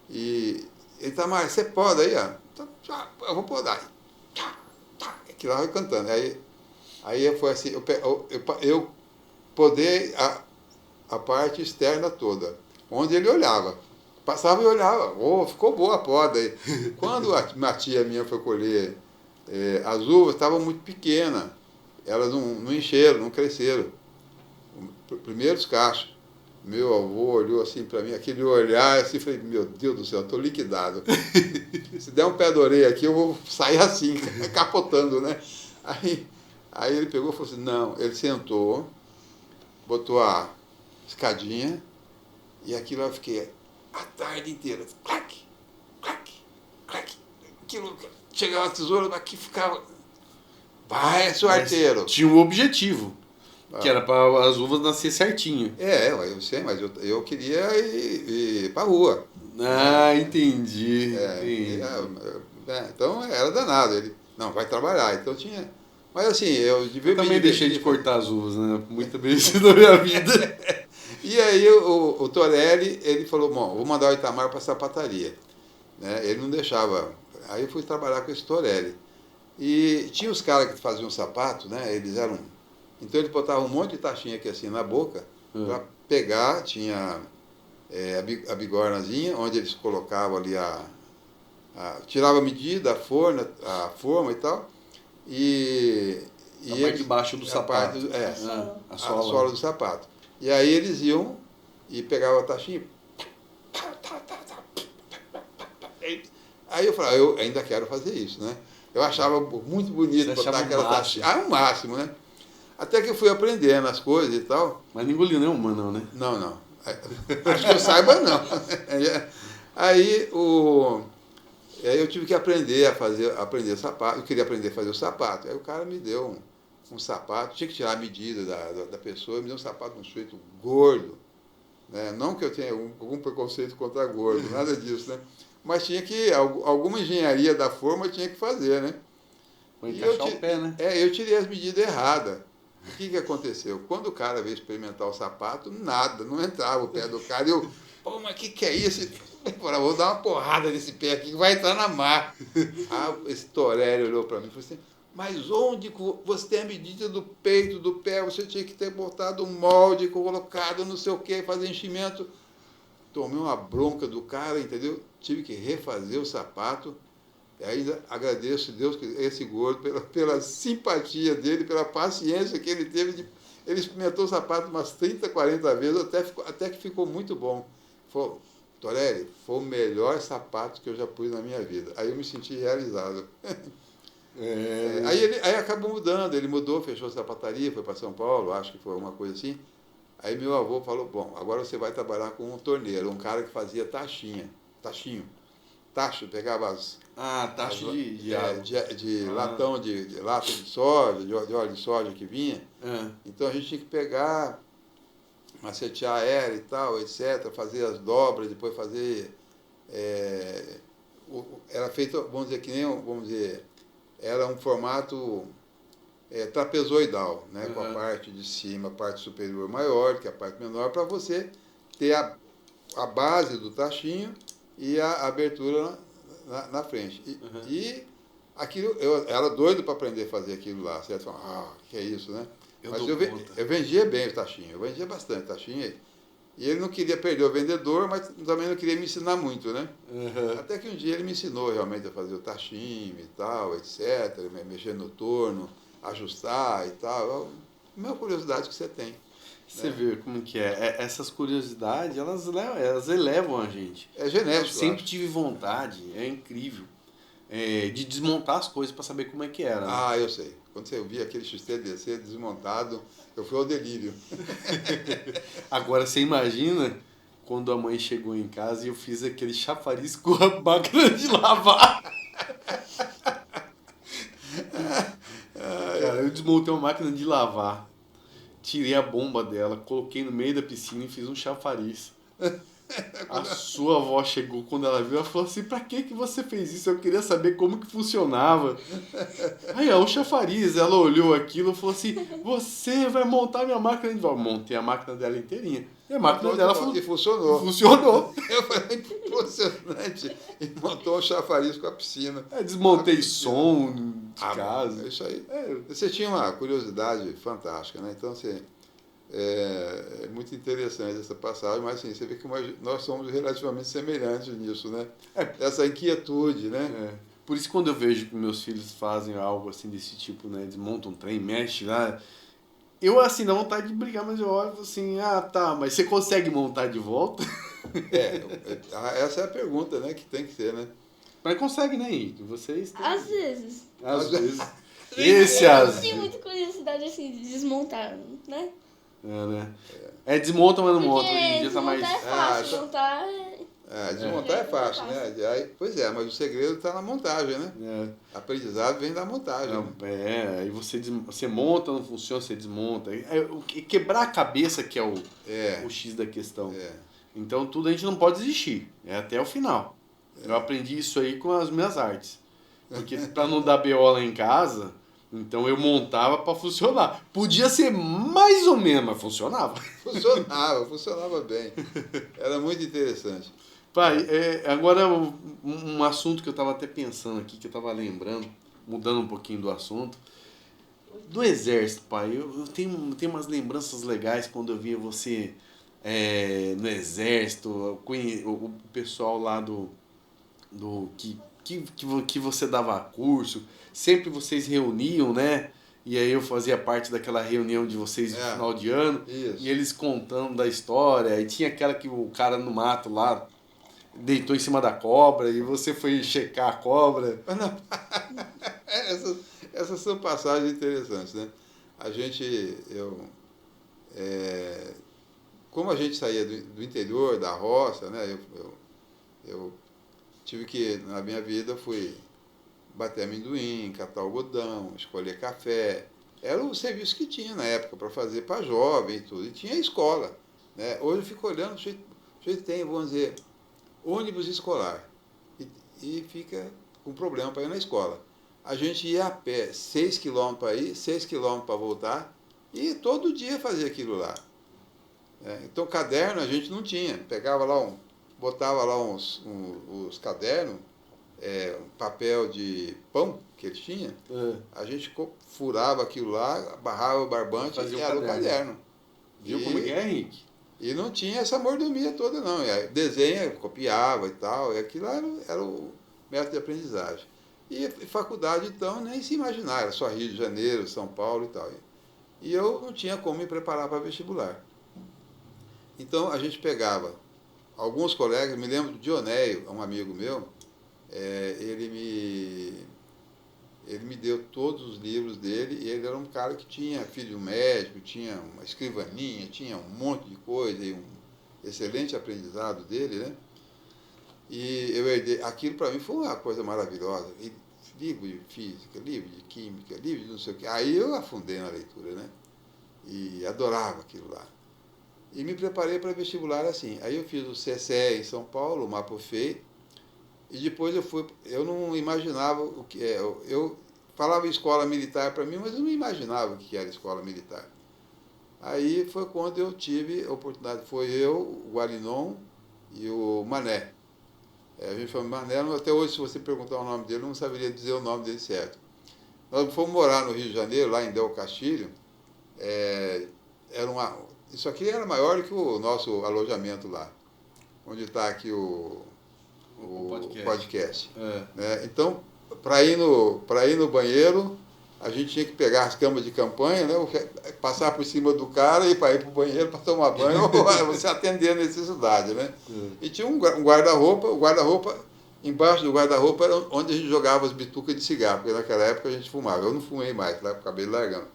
E ele tá, mas você poda aí, ó. Eu vou podar. Aquilo lá vai cantando. Aí foi assim, eu podei a parte externa toda, onde ele olhava. Passava e olhava, ficou boa a poda aí. Quando uma tia minha foi colher as uvas, estavam muito pequenas, elas não encheram, não cresceram. Primeiros cachos. Meu avô olhou assim para mim, aquele olhar assim, falei, meu Deus do céu, estou liquidado. Se der um pé da orelha aqui, eu vou sair assim, capotando, né? Aí ele pegou e falou assim, não, ele sentou, botou a escadinha, e aquilo eu fiquei a tarde inteira, clac, clac, clac, aquilo, chegava a tesoura, aqui ficava, vai, seu arteiro. Tinha um objetivo, que era para as uvas nascer certinho. Eu sei, mas eu queria ir para a rua. Entendi. Então era danado, ele, não, vai trabalhar, então tinha... Mas assim, eu também deixei de cortar as uvas, né? Muita vez na minha vida. E aí o Torelli, ele falou, bom, vou mandar o Itamar para a sapataria. Né? Ele não deixava. Aí eu fui trabalhar com esse Torelli. E tinha os caras que faziam sapato, né? Eles eram... Então eles botavam um monte de taxinha aqui assim na boca, para pegar, tinha a bigornazinha, onde eles colocavam ali tirava a medida, a forma e tal. E a parte de baixo do sapato. A sola do sapato. E aí eles iam e pegavam a taxinha. Aí eu falava, eu ainda quero fazer isso, né? Eu achava muito bonito botar aquela taxinha. O máximo, né? Até que eu fui aprendendo as coisas e tal. Mas não engoliu nenhuma, não, né? Não. Acho que eu saiba, não. Aí eu tive que aprender sapato. Eu queria aprender a fazer o sapato. Aí o cara me deu um sapato, tinha que tirar a medida da pessoa, me deu um sapato de um sujeito gordo. Né? Não que eu tenha algum preconceito contra gordo, nada disso, né? Mas tinha que, alguma engenharia da forma tinha que fazer, né? Foi encaixar o pé, né? Eu tirei as medidas erradas. O que aconteceu? Quando o cara veio experimentar o sapato, nada, não entrava o pé do cara. E eu, mas o que é isso? Eu falei, vou dar uma porrada nesse pé aqui que vai entrar na mar. Esse Torelli olhou para mim e falou assim, mas onde você tem a medida do peito, do pé, você tinha que ter botado um molde, colocado não sei o que, fazer enchimento. Tomei uma bronca do cara, entendeu? Tive que refazer o sapato. E ainda agradeço a Deus, esse gordo, pela simpatia dele, pela paciência que ele teve. Ele experimentou o sapato umas 30, 40 vezes, até que ficou muito bom. Falou, Torelli, foi o melhor sapato que eu já pus na minha vida. Aí eu me senti realizado. Aí acabou mudando, ele mudou, fechou a sapataria, foi para São Paulo, acho que foi alguma coisa assim. Aí meu avô falou, bom, agora você vai trabalhar com um torneiro, um cara que fazia taxinho. Tacho, pegava tacho de latão, de lata de soja, de óleo de soja que vinha. Então a gente tinha que pegar, macetear ela e tal, etc., fazer as dobras, depois fazer... era feito, era um formato trapezoidal, né? Com a parte de cima, a parte superior maior, que a parte menor, para você ter a base do tachinho e a abertura na frente. E aquilo, eu era doido para aprender a fazer aquilo lá, certo? Que é isso, né? Mas eu vendia bem o tachinho, eu vendia bastante tachinho. E ele não queria perder o vendedor, mas também não queria me ensinar muito, né? Até que um dia ele me ensinou realmente a fazer o tachinho e tal, etc., mexer no torno, ajustar e tal. Uma curiosidade que você tem. Você vê como que é. Essas curiosidades, elas elevam a gente. É genético. Eu sempre tive vontade, é incrível. de desmontar as coisas para saber como é que era. Né? Ah, eu sei. Quando você via aquele XT descer desmontado, eu fui ao delírio. Agora você imagina quando a mãe chegou em casa e eu fiz aquele chafariz com a máquina de lavar. Cara, eu desmontei uma máquina de lavar, tirei a bomba dela, coloquei no meio da piscina e fiz um chafariz. A sua avó chegou, quando ela viu, ela falou assim, pra que você fez isso? Eu queria saber como que funcionava. Aí, o chafariz, ela olhou aquilo e falou assim, você vai montar minha máquina de lavar. Montei a máquina dela inteirinha. E a máquina dela funcionou. Funcionou. Eu falei, impressionante. E montou um chafariz com a piscina. Desmontei som de casa. Isso aí. Você tinha uma curiosidade fantástica, né? Então, assim, é muito interessante essa passagem, mas assim, você vê que nós somos relativamente semelhantes nisso, né? Essa inquietude, né? Por isso, quando eu vejo que meus filhos fazem algo assim desse tipo, né? Desmontam um trem, mexe lá. Eu, assim, dá vontade de brigar, mas eu olho assim, tá, mas você consegue montar de volta? Essa é a pergunta, né, que tem que ter, né? Mas consegue, né, Henrique? Vocês têm... Às vezes. Às vezes. Eu tenho muita curiosidade, assim, de desmontar, né? Né? Desmonta, mas não monta. Porque Hoje em dia tá mais... desmontar é fácil, montar desmontar é fácil, né? Pois é, mas o segredo está na montagem, né? Aprendizado vem da montagem. Aí você monta, não funciona, você desmonta. Quebrar a cabeça que é o X da questão. Então tudo a gente não pode desistir, até o final. Eu aprendi isso aí com as minhas artes. Porque para não dar BO lá em casa, então eu montava para funcionar. Podia ser mais ou menos, mas funcionava. Funcionava bem. Era muito interessante. Pai, agora um assunto que eu estava até pensando aqui, que eu estava lembrando, mudando um pouquinho do assunto, do exército, pai. Eu tenho umas lembranças legais quando eu via você no exército, o pessoal lá que você dava curso, sempre vocês reuniam, né? E aí eu fazia parte daquela reunião de vocês no final de ano, isso. E eles contando da história, e tinha aquela que o cara no mato lá deitou em cima da cobra e você foi checar a cobra. Essas são passagens interessantes, né? Como a gente saía do interior, da roça, né? Eu tive que, na minha vida, fui bater amendoim, catar algodão, escolher café. Era o serviço que tinha na época para fazer para jovem e tudo. E tinha escola, né? Hoje eu fico olhando, a gente tem, vamos dizer, ônibus escolar e fica com problema para ir na escola. A gente ia a pé 6 km para ir, 6 km para voltar e todo dia fazia aquilo lá. Então caderno a gente não tinha, pegava lá botava lá os cadernos, papel de pão que eles tinham, a gente furava aquilo lá, barrava o barbante e era o caderno. Viu como é, Henrique? E não tinha essa mordomia toda, não. Desenha, copiava e tal. E aquilo era o método de aprendizagem. E faculdade, então, nem se imaginar. Era só Rio de Janeiro, São Paulo e tal. E eu não tinha como me preparar para vestibular. Então, a gente pegava alguns colegas, me lembro do Dionéio, um amigo meu, ele me deu todos os livros dele, e ele era um cara que tinha filho de um médico, tinha uma escrivaninha, tinha um monte de coisa, e um excelente aprendizado dele, né? E eu herdei, aquilo para mim foi uma coisa maravilhosa. E livro de física, livro de química, livro de não sei o quê. Aí eu afundei na leitura, né? E adorava aquilo lá. E me preparei para vestibular assim. Aí eu fiz o CCE em São Paulo, o Mapofei, e depois eu não imaginava o que é. Eu falava escola militar para mim, mas eu não imaginava o que era escola militar. Aí foi quando eu tive a oportunidade, foi eu, o Guarinon e o Mané. A gente falou Mané, até hoje, se você perguntar o nome dele, eu não saberia dizer o nome dele certo. Nós fomos morar no Rio de Janeiro, lá em Del Castilho. Isso aqui era maior que o nosso alojamento lá, onde está aqui o podcast. Né? Então, para ir no banheiro, a gente tinha que pegar as camas de campanha, né? Passar por cima do cara e para ir para o banheiro para tomar banho, ou você atender a necessidade. Né? E tinha um guarda-roupa, o guarda-roupa Embaixo do guarda-roupa era onde a gente jogava as bitucas de cigarro, porque naquela época a gente fumava. Eu não fumei mais, lá acabei largando.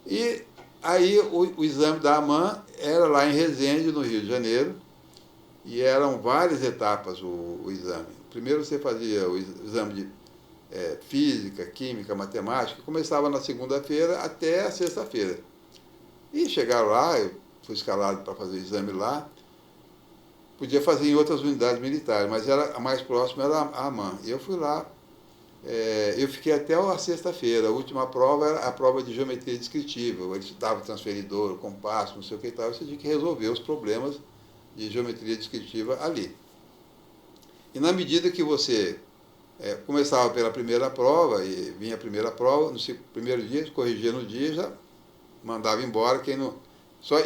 E aí o exame da AMAN era lá em Resende, no Rio de Janeiro, e eram várias etapas o exame. Primeiro você fazia o exame de física, química, matemática, começava na segunda-feira até a sexta-feira. E chegaram lá, eu fui escalado para fazer o exame lá, podia fazer em outras unidades militares, mas a mais próxima era a AMAN. E eu fui lá, eu fiquei até a sexta-feira. A última prova era a prova de geometria descritiva. Eles davam transferidor, compasso, não sei o que e tal. Você tinha que resolver os problemas de geometria descritiva ali. E na medida que você começava pela primeira prova, e vinha a primeira prova, no primeiro dia, corrigia no dia, já mandava embora quem não...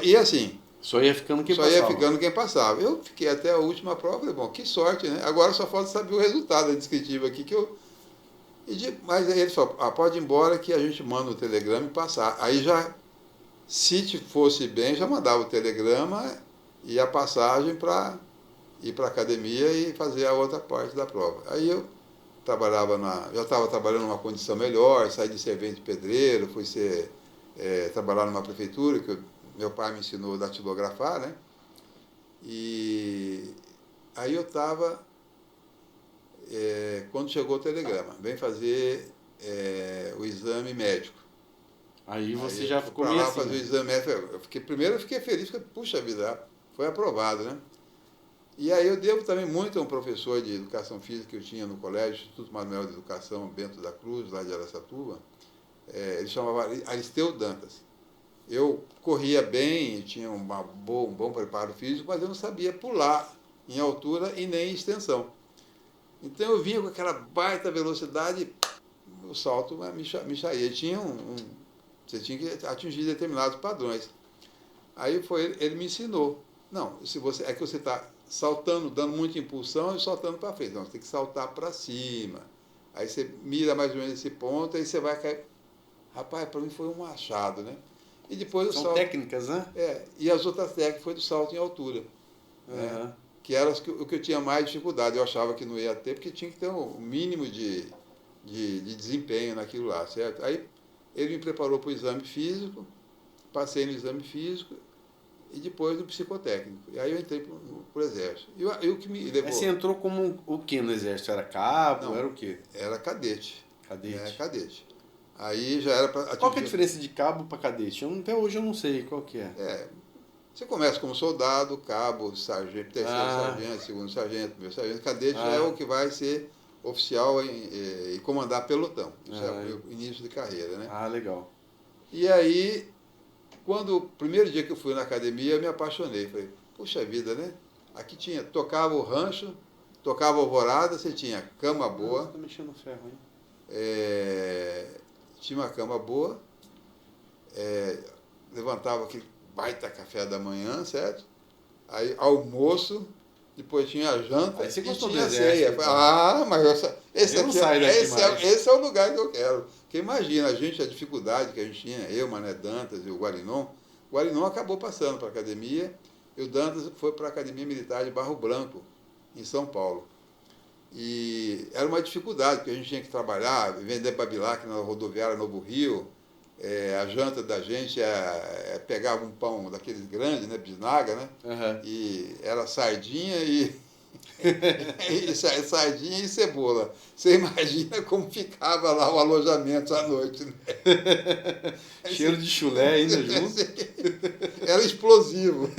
E assim... Só ia ficando quem só passava. Só ia ficando quem passava. Eu fiquei até a última prova, falei, bom, que sorte, né? Agora só falta saber o resultado da descritiva aqui, que eu... Mas aí ele falou, pode ir embora que a gente manda o telegrama e passar. Aí já, se fosse bem, já mandava o telegrama e a passagem para ir para a academia e fazer a outra parte da prova. Aí eu já estava trabalhando numa condição melhor, saí de servente de pedreiro, fui trabalhar numa prefeitura, que meu pai me ensinou a datilografar, né? E aí eu estava, quando chegou o telegrama, vem fazer o exame médico. Aí você já ficou meio assim. Fazer o exame médico. Primeiro eu fiquei feliz, porque, puxa vida, foi aprovado, né? E aí eu devo também muito a um professor de educação física que eu tinha no colégio, Instituto Manuel de Educação Bento da Cruz, lá de Araçatuba. Ele chamava Aristeu Dantas. Eu corria bem, tinha um bom preparo físico, mas eu não sabia pular em altura e nem em extensão. Então eu vinha com aquela baita velocidade, o salto me saía. Você tinha que atingir determinados padrões. Aí ele me ensinou. Não, é que você está saltando, dando muita impulsão e saltando para frente. Não, você tem que saltar para cima. Aí você mira mais ou menos esse ponto, aí você vai cair. Rapaz, para mim foi um achado, né? E depois São técnicas, né? E as outras técnicas foi do salto em altura. Né? Que era o que eu tinha mais dificuldade. Eu achava que não ia ter, porque tinha que ter um mínimo de desempenho naquilo lá, certo? Aí ele me preparou para o exame físico, passei no exame físico e depois no psicotécnico. E aí eu entrei para o Exército. E o que me levou... Aí você entrou como o que no Exército? Era cabo? Não, era o quê? Era cadete. Cadete. Cadete. Aí já era para... Qual que é a diferença de cabo para cadete? Até hoje eu não sei qual que é. Você começa como soldado, cabo, sargento, terceiro sargento, segundo sargento, primeiro sargento. Cadete já é o que vai ser oficial e comandar pelotão. Isso é o início de carreira, né? Legal. E aí, o primeiro dia que eu fui na academia, eu me apaixonei. Falei, puxa vida, né? Aqui tocava o rancho, tocava a alvorada, você tinha cama boa. Você tá mexendo no ferro, hein? Tinha uma cama boa, levantava aquele baita café da manhã, certo? Aí almoço, depois tinha a janta. Aí você gostou tinha do Exército, ceia. Mas esse é o lugar que eu quero. Porque imagina, a dificuldade que a gente tinha, eu, Mané Dantas e o Guarinon. O Guarinon acabou passando para a academia, e o Dantas foi para a Academia Militar de Barro Branco, em São Paulo. E era uma dificuldade, porque a gente tinha que trabalhar, vender babilac na rodoviária Novo Rio. A janta da gente pegava um pão daqueles grandes, né, bisnaga, né? Uhum. E era sardinha sardinha e cebola. Você imagina como ficava lá o alojamento à noite, né? Cheiro de chulé ainda junto. Era explosivo.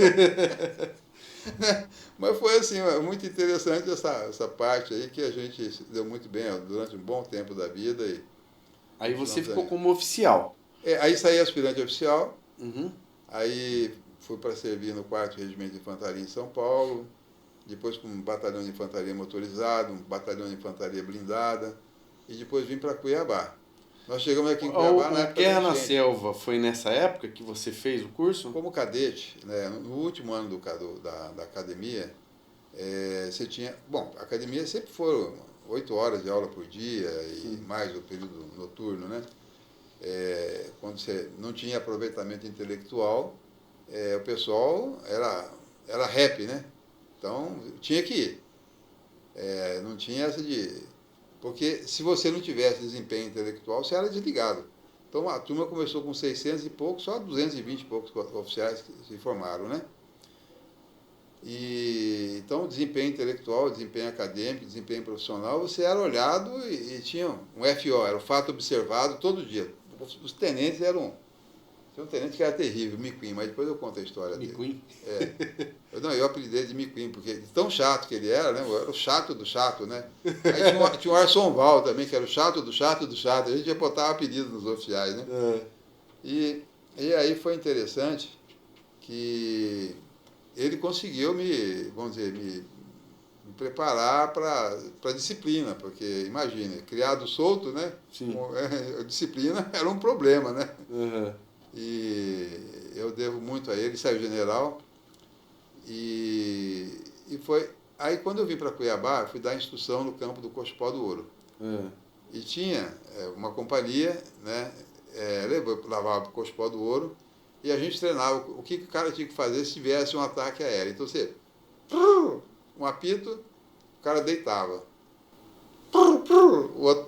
Mas foi assim, muito interessante essa parte aí, que a gente se deu muito bem durante um bom tempo da vida. Aí você ficou como oficial. Aí saí aspirante oficial. Uhum. Aí fui para servir no 4º Regimento de Infantaria em São Paulo, depois com um batalhão de infantaria motorizado, um batalhão de infantaria blindada, e depois vim para Cuiabá. Nós chegamos aqui em Cuiabá na época Guerra na Selva foi nessa época que você fez o curso? Como cadete, né, no último ano da academia, você tinha... Bom, a academia sempre foram 8 horas de aula por dia e mais o período noturno, né? Quando você não tinha aproveitamento intelectual, o pessoal era rap, né? Então, tinha que ir. Não tinha essa de... Porque se você não tivesse desempenho intelectual, você era desligado. Então a turma começou com 600 e poucos, só 220 e poucos oficiais que se formaram, né? Então, desempenho intelectual, desempenho acadêmico, desempenho profissional, você era olhado e tinha um FO, era o fato observado todo dia. Os tenentes eram... Tinha um tenente que era terrível, Miquim, mas depois eu conto a história dele. Miquim? Eu apelidei de Miquim, porque tão chato que ele era, né? Eu era o chato do chato, né? Aí tinha o Arson Val também, que era o chato do chato do chato. A gente ia botar apelido nos oficiais, né? E aí foi interessante que ele conseguiu me preparar para a disciplina, porque, imagina, criado solto, né? Sim. A disciplina era um problema, né? Uhum. E eu devo muito a ele, saiu general, e foi... Aí, quando eu vim para Cuiabá, eu fui dar instrução no campo do Cochipó do Ouro. E tinha uma companhia, né? Lavava o Cochipó do Ouro, e a gente treinava o que o cara tinha que fazer se tivesse um ataque aéreo. Então, você... Um apito, o cara deitava. O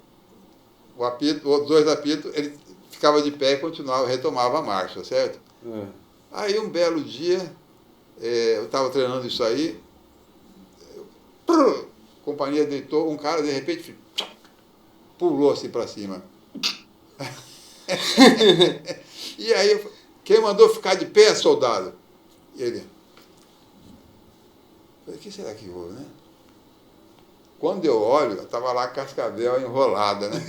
apito, os dois apitos, ele ficava de pé e continuava, retomava a marcha, certo? Aí, um belo dia, eu estava treinando isso aí, a companhia deitou, um cara, de repente, pulou assim para cima. E aí, quem mandou ficar de pé, soldado? E ele... Falei, o que será que houve, né? Quando eu olho, estava lá a Cascavel enrolada, né?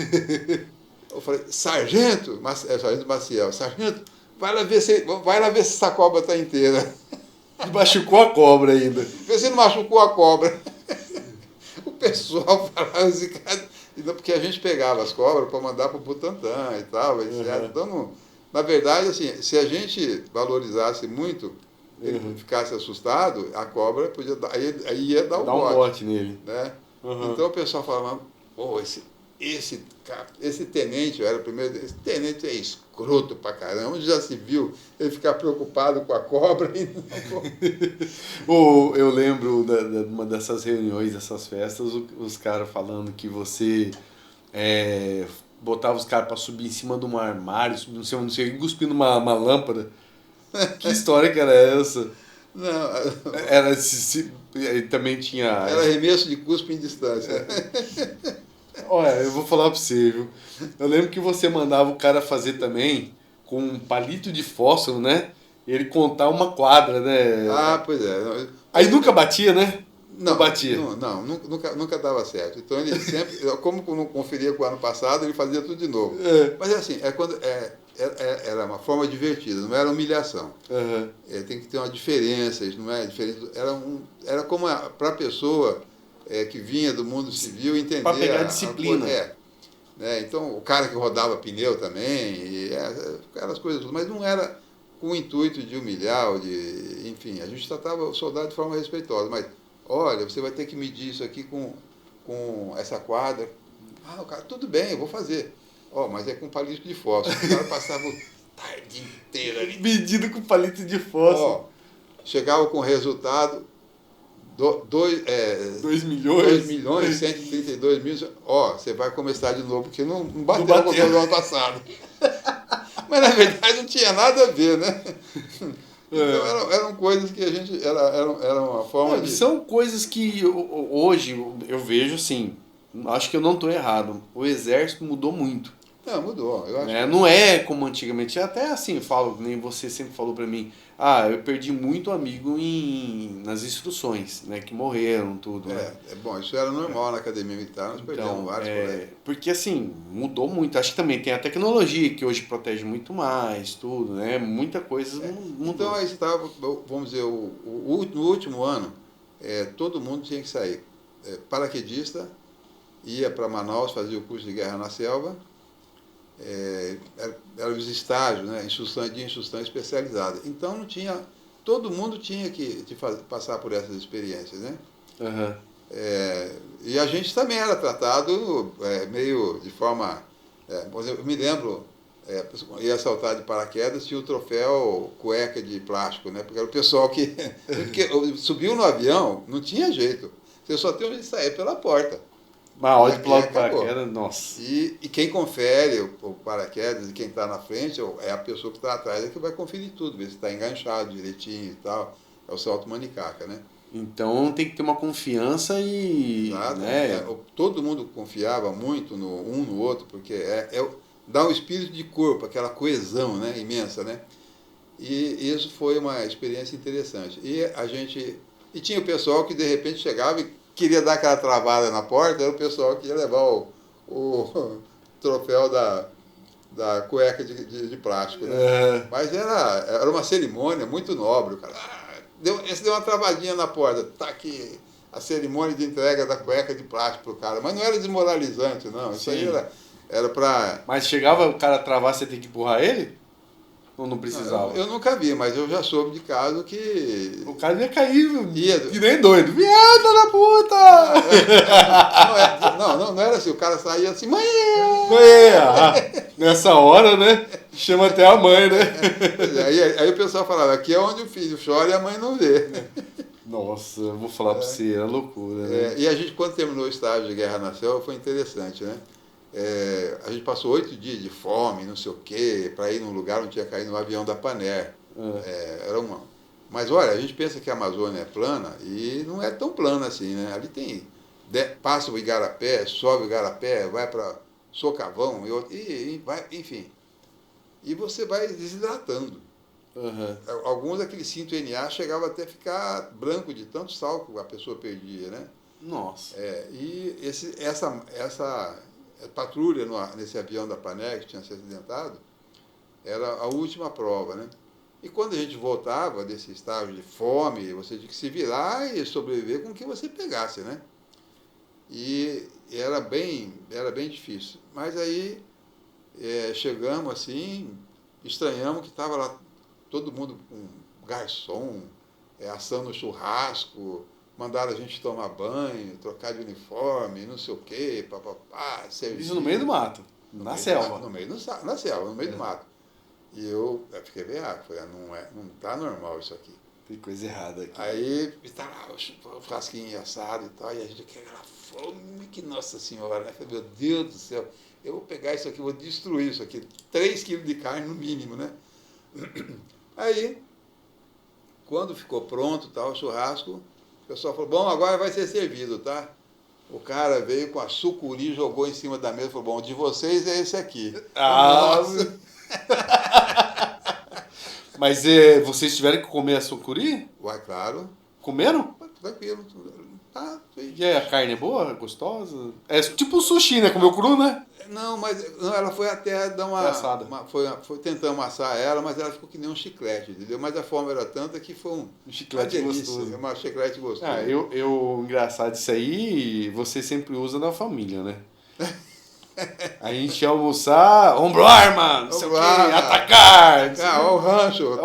Eu falei, sargento Maciel, sargento, vai lá ver se essa cobra está inteira. Machucou a cobra ainda. Vê se não machucou a cobra. O pessoal falava assim, cara, porque a gente pegava as cobras para mandar para o Butantã e tal, etc. Então, na verdade, assim, se a gente valorizasse muito, ele ficasse assustado, a cobra podia dar, aí ia dar um bote nele. Né? Então o pessoal falava, pô, esse tenente, eu era o primeiro, esse tenente é escroto pra caramba, onde já se viu ele ficar preocupado com a cobra. Eu lembro de uma dessas reuniões, dessas festas, os caras falando que você botava os caras pra subir em cima de um armário, subir não sei, cuspindo uma lâmpada. Que história que era essa? Não, era também tinha... Era arremesso de cuspe em distância. Olha, eu vou falar pra você, viu? Eu lembro que você mandava o cara fazer também com um palito de fósforo, né? E ele contar uma quadra, né? Pois é. Aí nunca batia, né? Não batia. Nunca dava certo. Então ele sempre, como não conferia com o ano passado, ele fazia tudo de novo. Mas é assim, era uma forma divertida, não era humilhação. Tem que ter uma diferença, isso não é diferente. Era como para a pessoa que vinha do mundo civil entender. Para pegar a disciplina. Então, o cara que rodava pneu também, aquelas coisas, mas não era com o intuito de humilhar, enfim, a gente tratava o soldado de forma respeitosa, mas olha, você vai ter que medir isso aqui com essa quadra. O cara, tudo bem, eu vou fazer. Mas é com palito de fósforo. O cara passava o tarde inteiro ali. Medido com palito de fósforo. Chegava com o resultado, 2 milhões. 2.132 mil. Você vai começar de novo, porque não bateu com o ano passado. Mas, na verdade, não tinha nada a ver, né? Então, eram coisas que a gente... Era uma forma de... São coisas que hoje eu vejo assim, acho que eu não estou errado. O exército mudou muito. Não, mudou. Eu acho Não é como antigamente. Até assim, falo, nem você sempre falou para mim, eu perdi muito amigo nas instruções, né? Que morreram, tudo. Né? Bom, isso era normal na academia militar, nós perdemos vários colegas. Porque assim, mudou muito. Acho que também tem a tecnologia que hoje protege muito mais, tudo, né? Muita coisa mudou. Então aí estava, vamos dizer, no último ano, todo mundo tinha que sair. Paraquedista, ia para Manaus, fazia o curso de guerra na selva, eram os estágios, né, de instrução especializada. Então não tinha, todo mundo tinha que passar por essas experiências, né? E a gente também era tratado meio de forma... eu me lembro, ia saltar de paraquedas, tinha o troféu cueca de plástico, né? Porque era o pessoal que... Porque subiu no avião, não tinha jeito. Você só tem onde sair pela porta. Uma hora de Aqui pular o acabou. paraquedas, nossa. E quem confere o paraquedas e quem está na frente é a pessoa que está atrás, é que vai conferir tudo, ver se está enganchado direitinho e tal. É o salto manicaca, né? Então tem que ter uma confiança e. Exato. Né? Todo mundo confiava muito um no outro, porque dá um espírito de corpo, aquela coesão, né, imensa, né? E isso foi uma experiência interessante. E tinha o pessoal que de repente chegava e queria dar aquela travada na porta, era o pessoal que ia levar o troféu da cueca de plástico, né? É. Mas era uma cerimônia muito nobre, o cara. Esse deu uma travadinha na porta, tá aqui a cerimônia de entrega da cueca de plástico pro cara. Mas não era desmoralizante, não. Isso aí Sim. era para... Mas chegava o cara travar, você tem que empurrar ele? Ou não precisava? Eu nunca vi, mas eu já soube de caso que... O cara ia cair, Ia. que nem doido. Viada da puta! Não era assim, o cara saía assim, mãe! Nessa hora, né? Chama até a mãe, né? Aí o pessoal falava, aqui é onde o filho chora e a mãe não vê. Nossa, eu vou falar pra você, era loucura, né? E a gente, quando terminou o estágio de Guerra na Selva, foi interessante, né? A gente passou 8 dias de fome, não sei o quê, para ir num lugar onde tinha caído no avião da Paner. Mas olha, a gente pensa que a Amazônia é plana e não é tão plana assim, né? Ali passa o Igarapé, sobe o Igarapé, vai para Socavão, e vai, enfim. E você vai desidratando. Uhum. Alguns daquele cinto NA chegava até a ficar branco de tanto sal que a pessoa perdia, né? Nossa. E essa patrulha nesse avião da Paner que tinha se acidentado era a última prova, né? E quando a gente voltava desse estágio de fome, você tinha que se virar e sobreviver com o que você pegasse, né? E era bem difícil. Mas aí chegamos assim, estranhamos que estava lá todo mundo com garçom, assando churrasco, mandaram a gente tomar banho, trocar de uniforme, não sei o quê, papapá, serviço. Isso no meio do mato, na selva. Na selva, no meio do mato. E eu fiquei bem falei, não tá normal isso aqui. Tem coisa errada aqui. Aí está lá o frasquinho assado e tal, e a gente quer aquela fome, que Nossa Senhora, né? Eu falei, meu Deus do céu, eu vou pegar isso aqui, vou destruir isso aqui. 3 quilos de carne no mínimo, né? Aí, quando ficou pronto tal, o churrasco, o pessoal falou, bom, agora vai ser servido, tá? O cara veio com a sucuri, jogou em cima da mesa e falou, bom, de vocês é esse aqui. Nossa! Mas vocês tiveram que comer a sucuri? Uai, claro. Comeram? Tranquilo. E aí, a carne é boa? Gostosa? É tipo sushi, né? Comeu cru, né? Não, mas ela foi até dar foi tentando amassar ela, mas ela ficou que nem um chiclete, entendeu? Mas a fome era tanta que foi um chiclete gostoso. Uma chiclete gostoso. Engraçado isso aí, você sempre usa na família, né? A gente ia almoçar, ombro arma, não sei o quê, atacar. Olha o rancho.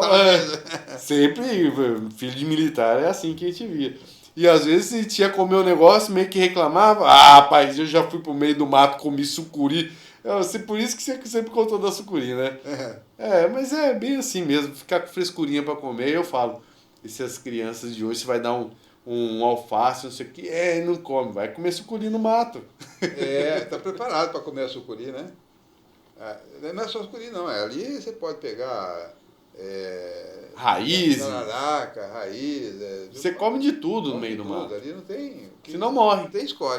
Sempre, filho de militar, é assim que a gente via. E às vezes a gente ia comer um negócio, meio que reclamava. Rapaz, eu já fui pro meio do mato, comi sucuri. Por isso que você sempre contou da sucuri, né? Mas é bem assim mesmo, ficar com frescurinha pra comer. Eu falo, e se as crianças de hoje, você vai dar um alface, não sei o que, não come, vai comer sucuri no mato. Tá preparado para comer a sucuri, né? Não é só sucuri, não. Ali você pode pegar raiz. Jararaca, raiz. Você come de tudo no meio do mato. Ali não tem. Senão morre.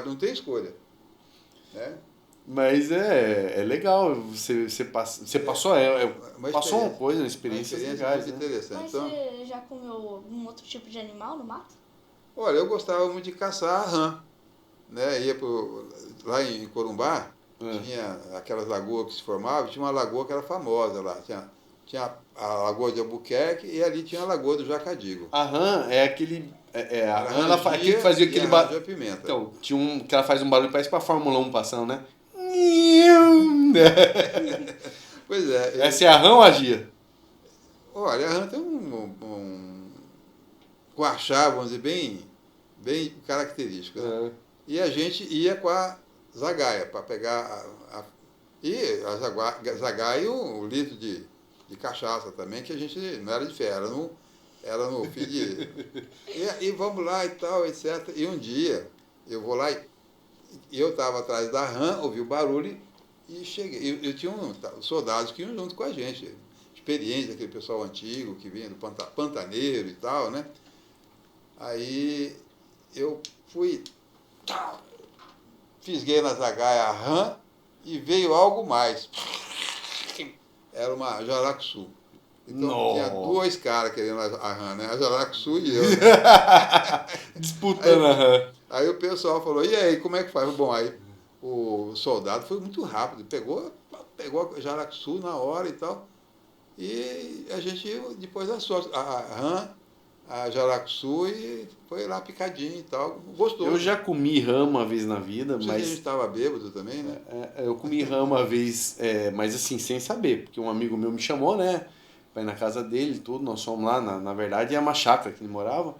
Não tem escolha. Né? Mas é legal. Você passou uma coisa, uma experiência legais, muito né? interessante. Mas você já comeu algum outro tipo de animal no mato? Olha, eu gostava muito de caçar rã. Né? Ia lá em Corumbá, tinha aquelas lagoas que se formavam, tinha uma lagoa que era famosa lá. Tinha a Lagoa de Albuquerque e ali tinha a Lagoa do Jacadigo. A rã é aquele. A rã ela fazia aquele barulho. Pimenta. Então, tinha que ela faz um barulho, parece pra Fórmula 1 passando, né? Pois é. Essa é a rã ou a gia? Olha, a rã tem um coachá, vamos dizer, bem característico. Né? E a gente ia com a zagaia para pegar e a zagaia e um litro de cachaça também, que a gente não era de ferro, era Era no fim de... E vamos lá e tal, etc. E um dia, eu vou lá e eu estava atrás da RAM, ouvi o barulho e cheguei. Eu tinha soldados que iam junto com a gente, experientes, aquele pessoal antigo que vinha do pantaneiro e tal, né? Aí eu fui, fisguei na zagaia a RAM e veio algo mais. Era uma Jaracuçu. Então tinha dois caras querendo a RAM, né? A Jaracuçu e eu. Né? Disputando a RAM. Aí o pessoal falou, e aí, como é que faz? Bom, aí o soldado foi muito rápido, pegou a Jaracuçu na hora e tal. E a gente, depois da sorte, a RAM, a Jaracuçu e foi lá picadinho e tal. Gostou. Eu já comi rã uma vez na vida, Não sei se a gente mas estava bêbado também, né? eu comi rã uma vez, mas assim, sem saber, porque um amigo meu me chamou, né, pra ir na casa dele e tudo, nós fomos lá, na verdade é uma chácara que ele morava,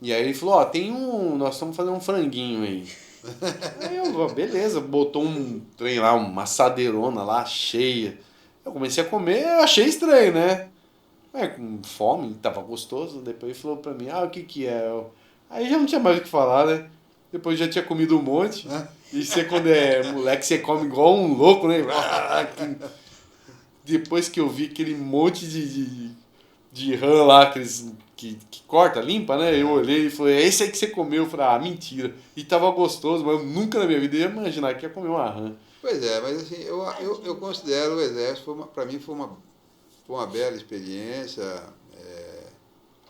e aí ele falou, ó, nós estamos fazendo um franguinho aí. Aí eu, beleza, botou um trem lá, uma assadeirona lá, cheia. Eu comecei a comer, eu achei estranho, né? Com fome, tava gostoso. Depois ele falou pra mim, o que que é? Aí já não tinha mais o que falar, né? Depois já tinha comido um monte. E você, quando é moleque, você come igual um louco, né? Depois que eu vi aquele monte de rã lá, aqueles que corta, limpa, né? Eu olhei e falei, é esse aí que você comeu? Eu falei, mentira. E tava gostoso, mas eu nunca na minha vida ia imaginar que ia comer uma rã. Pois é, mas assim, eu considero o Exército, para mim foi uma bela experiência,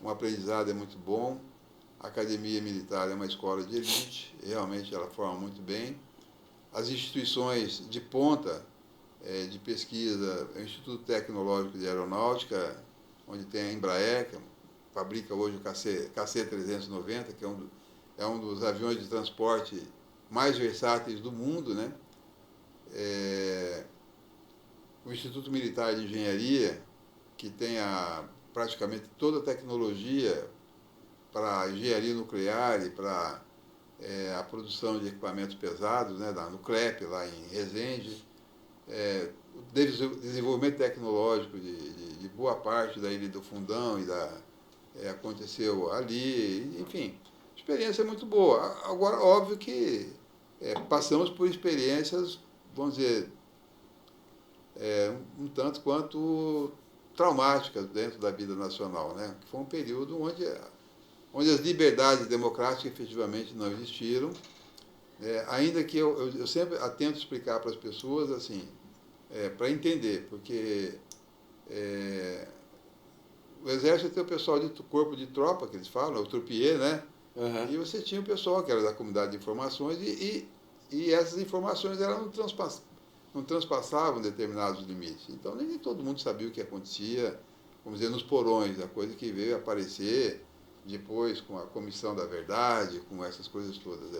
um aprendizado é muito bom. A Academia Militar é uma escola de elite, realmente ela forma muito bem. As instituições de ponta de pesquisa, o Instituto Tecnológico de Aeronáutica, onde tem a Embraer, que fabrica hoje o KC-390, que é um dos aviões de transporte mais versáteis do mundo, né? O Instituto Militar de Engenharia, que tem praticamente toda a tecnologia para engenharia nuclear e para a produção de equipamentos pesados, né, no CLEP, lá em Resende, o desenvolvimento tecnológico de boa parte da Ilha do Fundão aconteceu ali, enfim, experiência muito boa. Agora, óbvio que passamos por experiências, vamos dizer, um tanto quanto traumáticas dentro da vida nacional, né? Foi um período onde as liberdades democráticas efetivamente não existiram, ainda que eu sempre tento explicar para as pessoas assim, para entender, porque o Exército tem o pessoal de corpo de tropa, que eles falam, o trupier, né? Uhum. E você tinha o pessoal que era da comunidade de informações e essas informações elas não transpassavam determinados limites. Então, nem todo mundo sabia o que acontecia, vamos dizer, nos porões, a coisa que veio aparecer depois com a Comissão da Verdade, com essas coisas todas,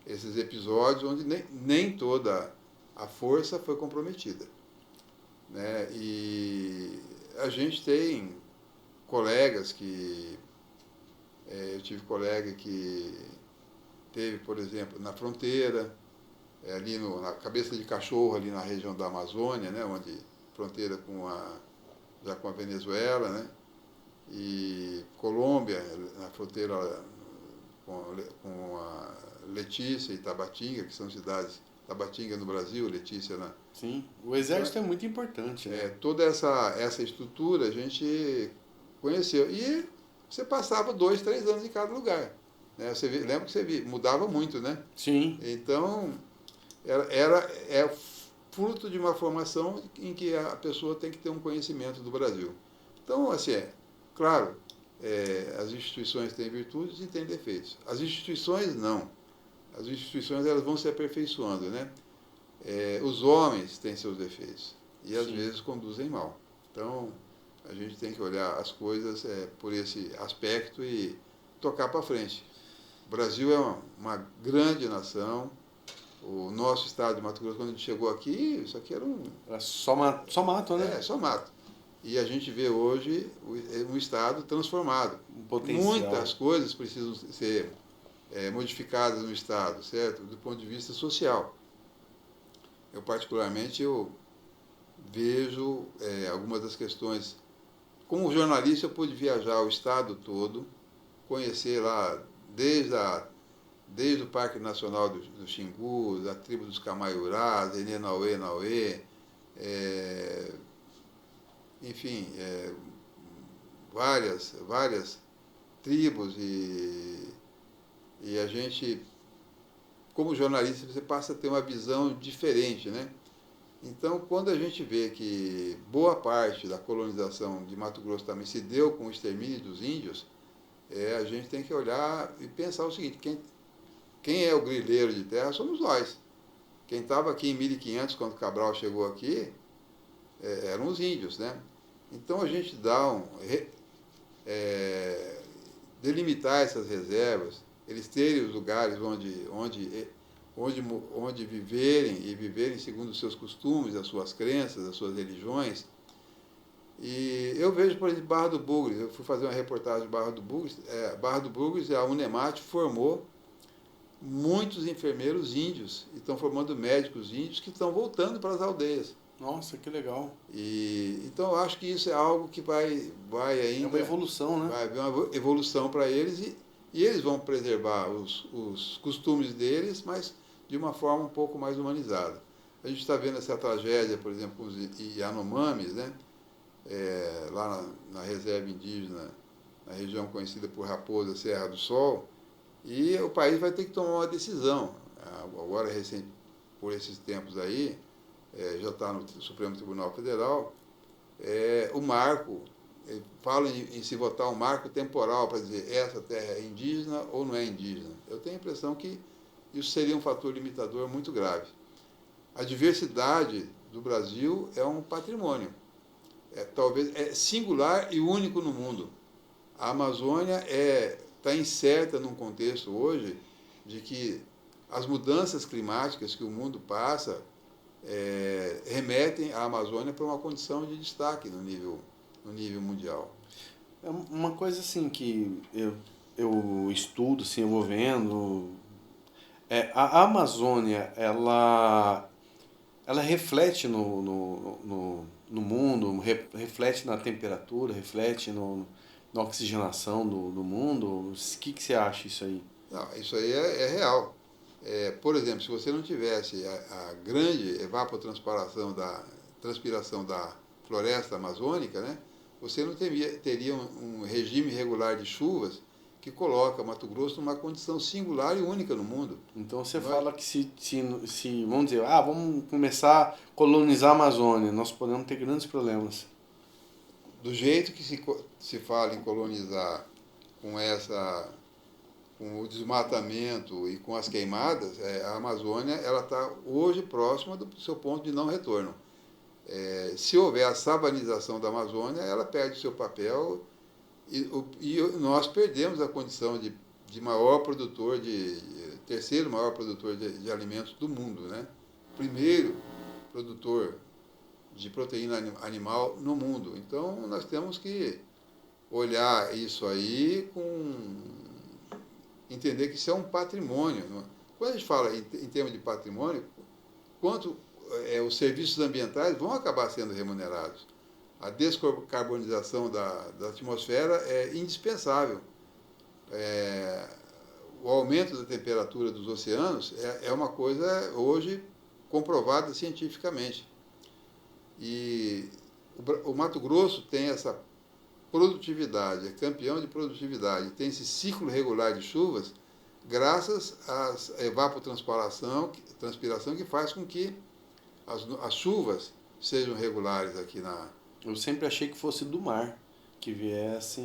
esses episódios onde nem toda a força foi comprometida, né? E a gente tem colegas eu tive colega que teve, por exemplo, na fronteira, ali na Cabeça de Cachorro, ali na região da Amazônia, né, onde fronteira já com a Venezuela, né, e Colômbia, na fronteira com a Letícia e Tabatinga, que são cidades, Tabatinga no Brasil, Letícia na... Sim, o Exército é muito importante, né? Toda essa estrutura a gente conheceu. E você passava 2, 3 anos em cada lugar. Né? Lembra que você mudava muito, né? Sim. Então, é fruto de uma formação em que a pessoa tem que ter um conhecimento do Brasil. Então, assim, claro, as instituições têm virtudes e têm defeitos. As instituições, não. As instituições elas vão se aperfeiçoando, né? Os homens têm seus defeitos e, às vezes, conduzem mal. Então, a gente tem que olhar as coisas por esse aspecto e tocar para frente. O Brasil é uma grande nação. O nosso estado de Mato Grosso, quando a gente chegou aqui, isso aqui era só mato, né? Só mato. E a gente vê hoje um estado transformado. Um potencial. Muitas coisas precisam ser modificadas no estado, certo? Do ponto de vista social. Eu, particularmente, vejo algumas das questões como jornalista, eu pude viajar o estado todo, conhecer lá desde o Parque Nacional do Xingu, da tribo dos Camaiurás, Enenauê, Nauê, enfim, várias tribos e a gente, como jornalista, você passa a ter uma visão diferente, né? Então, quando a gente vê que boa parte da colonização de Mato Grosso também se deu com o extermínio dos índios, a gente tem que olhar e pensar o seguinte, quem é o grileiro de terra somos nós. Quem estava aqui em 1500, quando Cabral chegou aqui, eram os índios, né? Então, a gente dá delimitar essas reservas, eles terem os lugares onde viverem e viverem segundo os seus costumes, as suas crenças, as suas religiões. E eu vejo, por exemplo, Barra do Bugres, eu fui fazer uma reportagem de Barra do Bugres, a Unemate formou muitos enfermeiros índios, e estão formando médicos índios que estão voltando para as aldeias. Nossa, que legal. Então, eu acho que isso é algo que vai ainda... É uma evolução, né? Vai haver uma evolução para eles e eles vão preservar os costumes deles, mas de uma forma um pouco mais humanizada. A gente está vendo essa tragédia, por exemplo, com os Yanomamis, né? Lá na reserva indígena, na região conhecida por Raposa, Serra do Sol, e o país vai ter que tomar uma decisão. Agora, por esses tempos aí, já está no Supremo Tribunal Federal, o marco, fala em se votar um marco temporal para dizer essa terra é indígena ou não é indígena. Eu tenho a impressão que isso seria um fator limitador muito grave. A diversidade do Brasil é um patrimônio, talvez singular e único no mundo. A Amazônia está inserta num contexto hoje de que as mudanças climáticas que o mundo passa remetem a Amazônia para uma condição de destaque no nível mundial. É uma coisa assim que eu estudo, assim, eu vou vendo. A Amazônia, ela reflete no mundo, reflete na temperatura, reflete na oxigenação do mundo. O que você acha isso aí? Não, isso aí é real. Por exemplo, se você não tivesse a grande evapotranspiração transpiração da floresta amazônica, né, você não teria um regime regular de chuvas que coloca Mato Grosso numa condição singular e única no mundo. Então você fala que se vamos dizer, vamos começar a colonizar a Amazônia, nós podemos ter grandes problemas. Do jeito que se fala em colonizar com o desmatamento e com as queimadas, a Amazônia está hoje próxima do seu ponto de não retorno. Se houver a savanização da Amazônia, ela perde o seu papel e nós perdemos a condição de maior produtor, terceiro maior produtor de alimentos do mundo, né? Primeiro produtor de proteína animal no mundo. Então, nós temos que olhar isso aí entender que isso é um patrimônio. Quando a gente fala em termos de patrimônio, os serviços ambientais vão acabar sendo remunerados. A descarbonização da atmosfera é indispensável. O aumento da temperatura dos oceanos é uma coisa hoje comprovada cientificamente. E o Mato Grosso tem essa produtividade, é campeão de produtividade, tem esse ciclo regular de chuvas graças à evapotranspiração que faz com que as chuvas sejam regulares aqui Eu sempre achei que fosse do mar, que viesse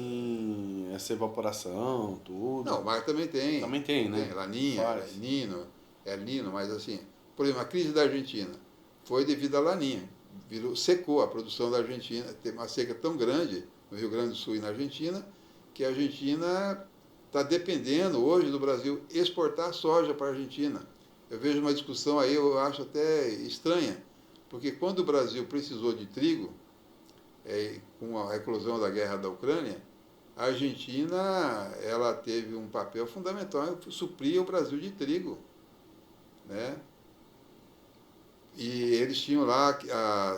essa evaporação, tudo. Não, o mar também tem. Também tem, né? Tem Laninha, El Nino, mas assim, por exemplo, a crise da Argentina foi devido à Laninha. Secou a produção da Argentina, teve uma seca tão grande no Rio Grande do Sul e na Argentina, que a Argentina está dependendo hoje do Brasil exportar soja para a Argentina. Eu vejo uma discussão aí, eu acho até estranha, porque quando o Brasil precisou de trigo, com a eclosão da guerra da Ucrânia, a Argentina ela teve um papel fundamental em suprir o Brasil de trigo, né? E eles tinham lá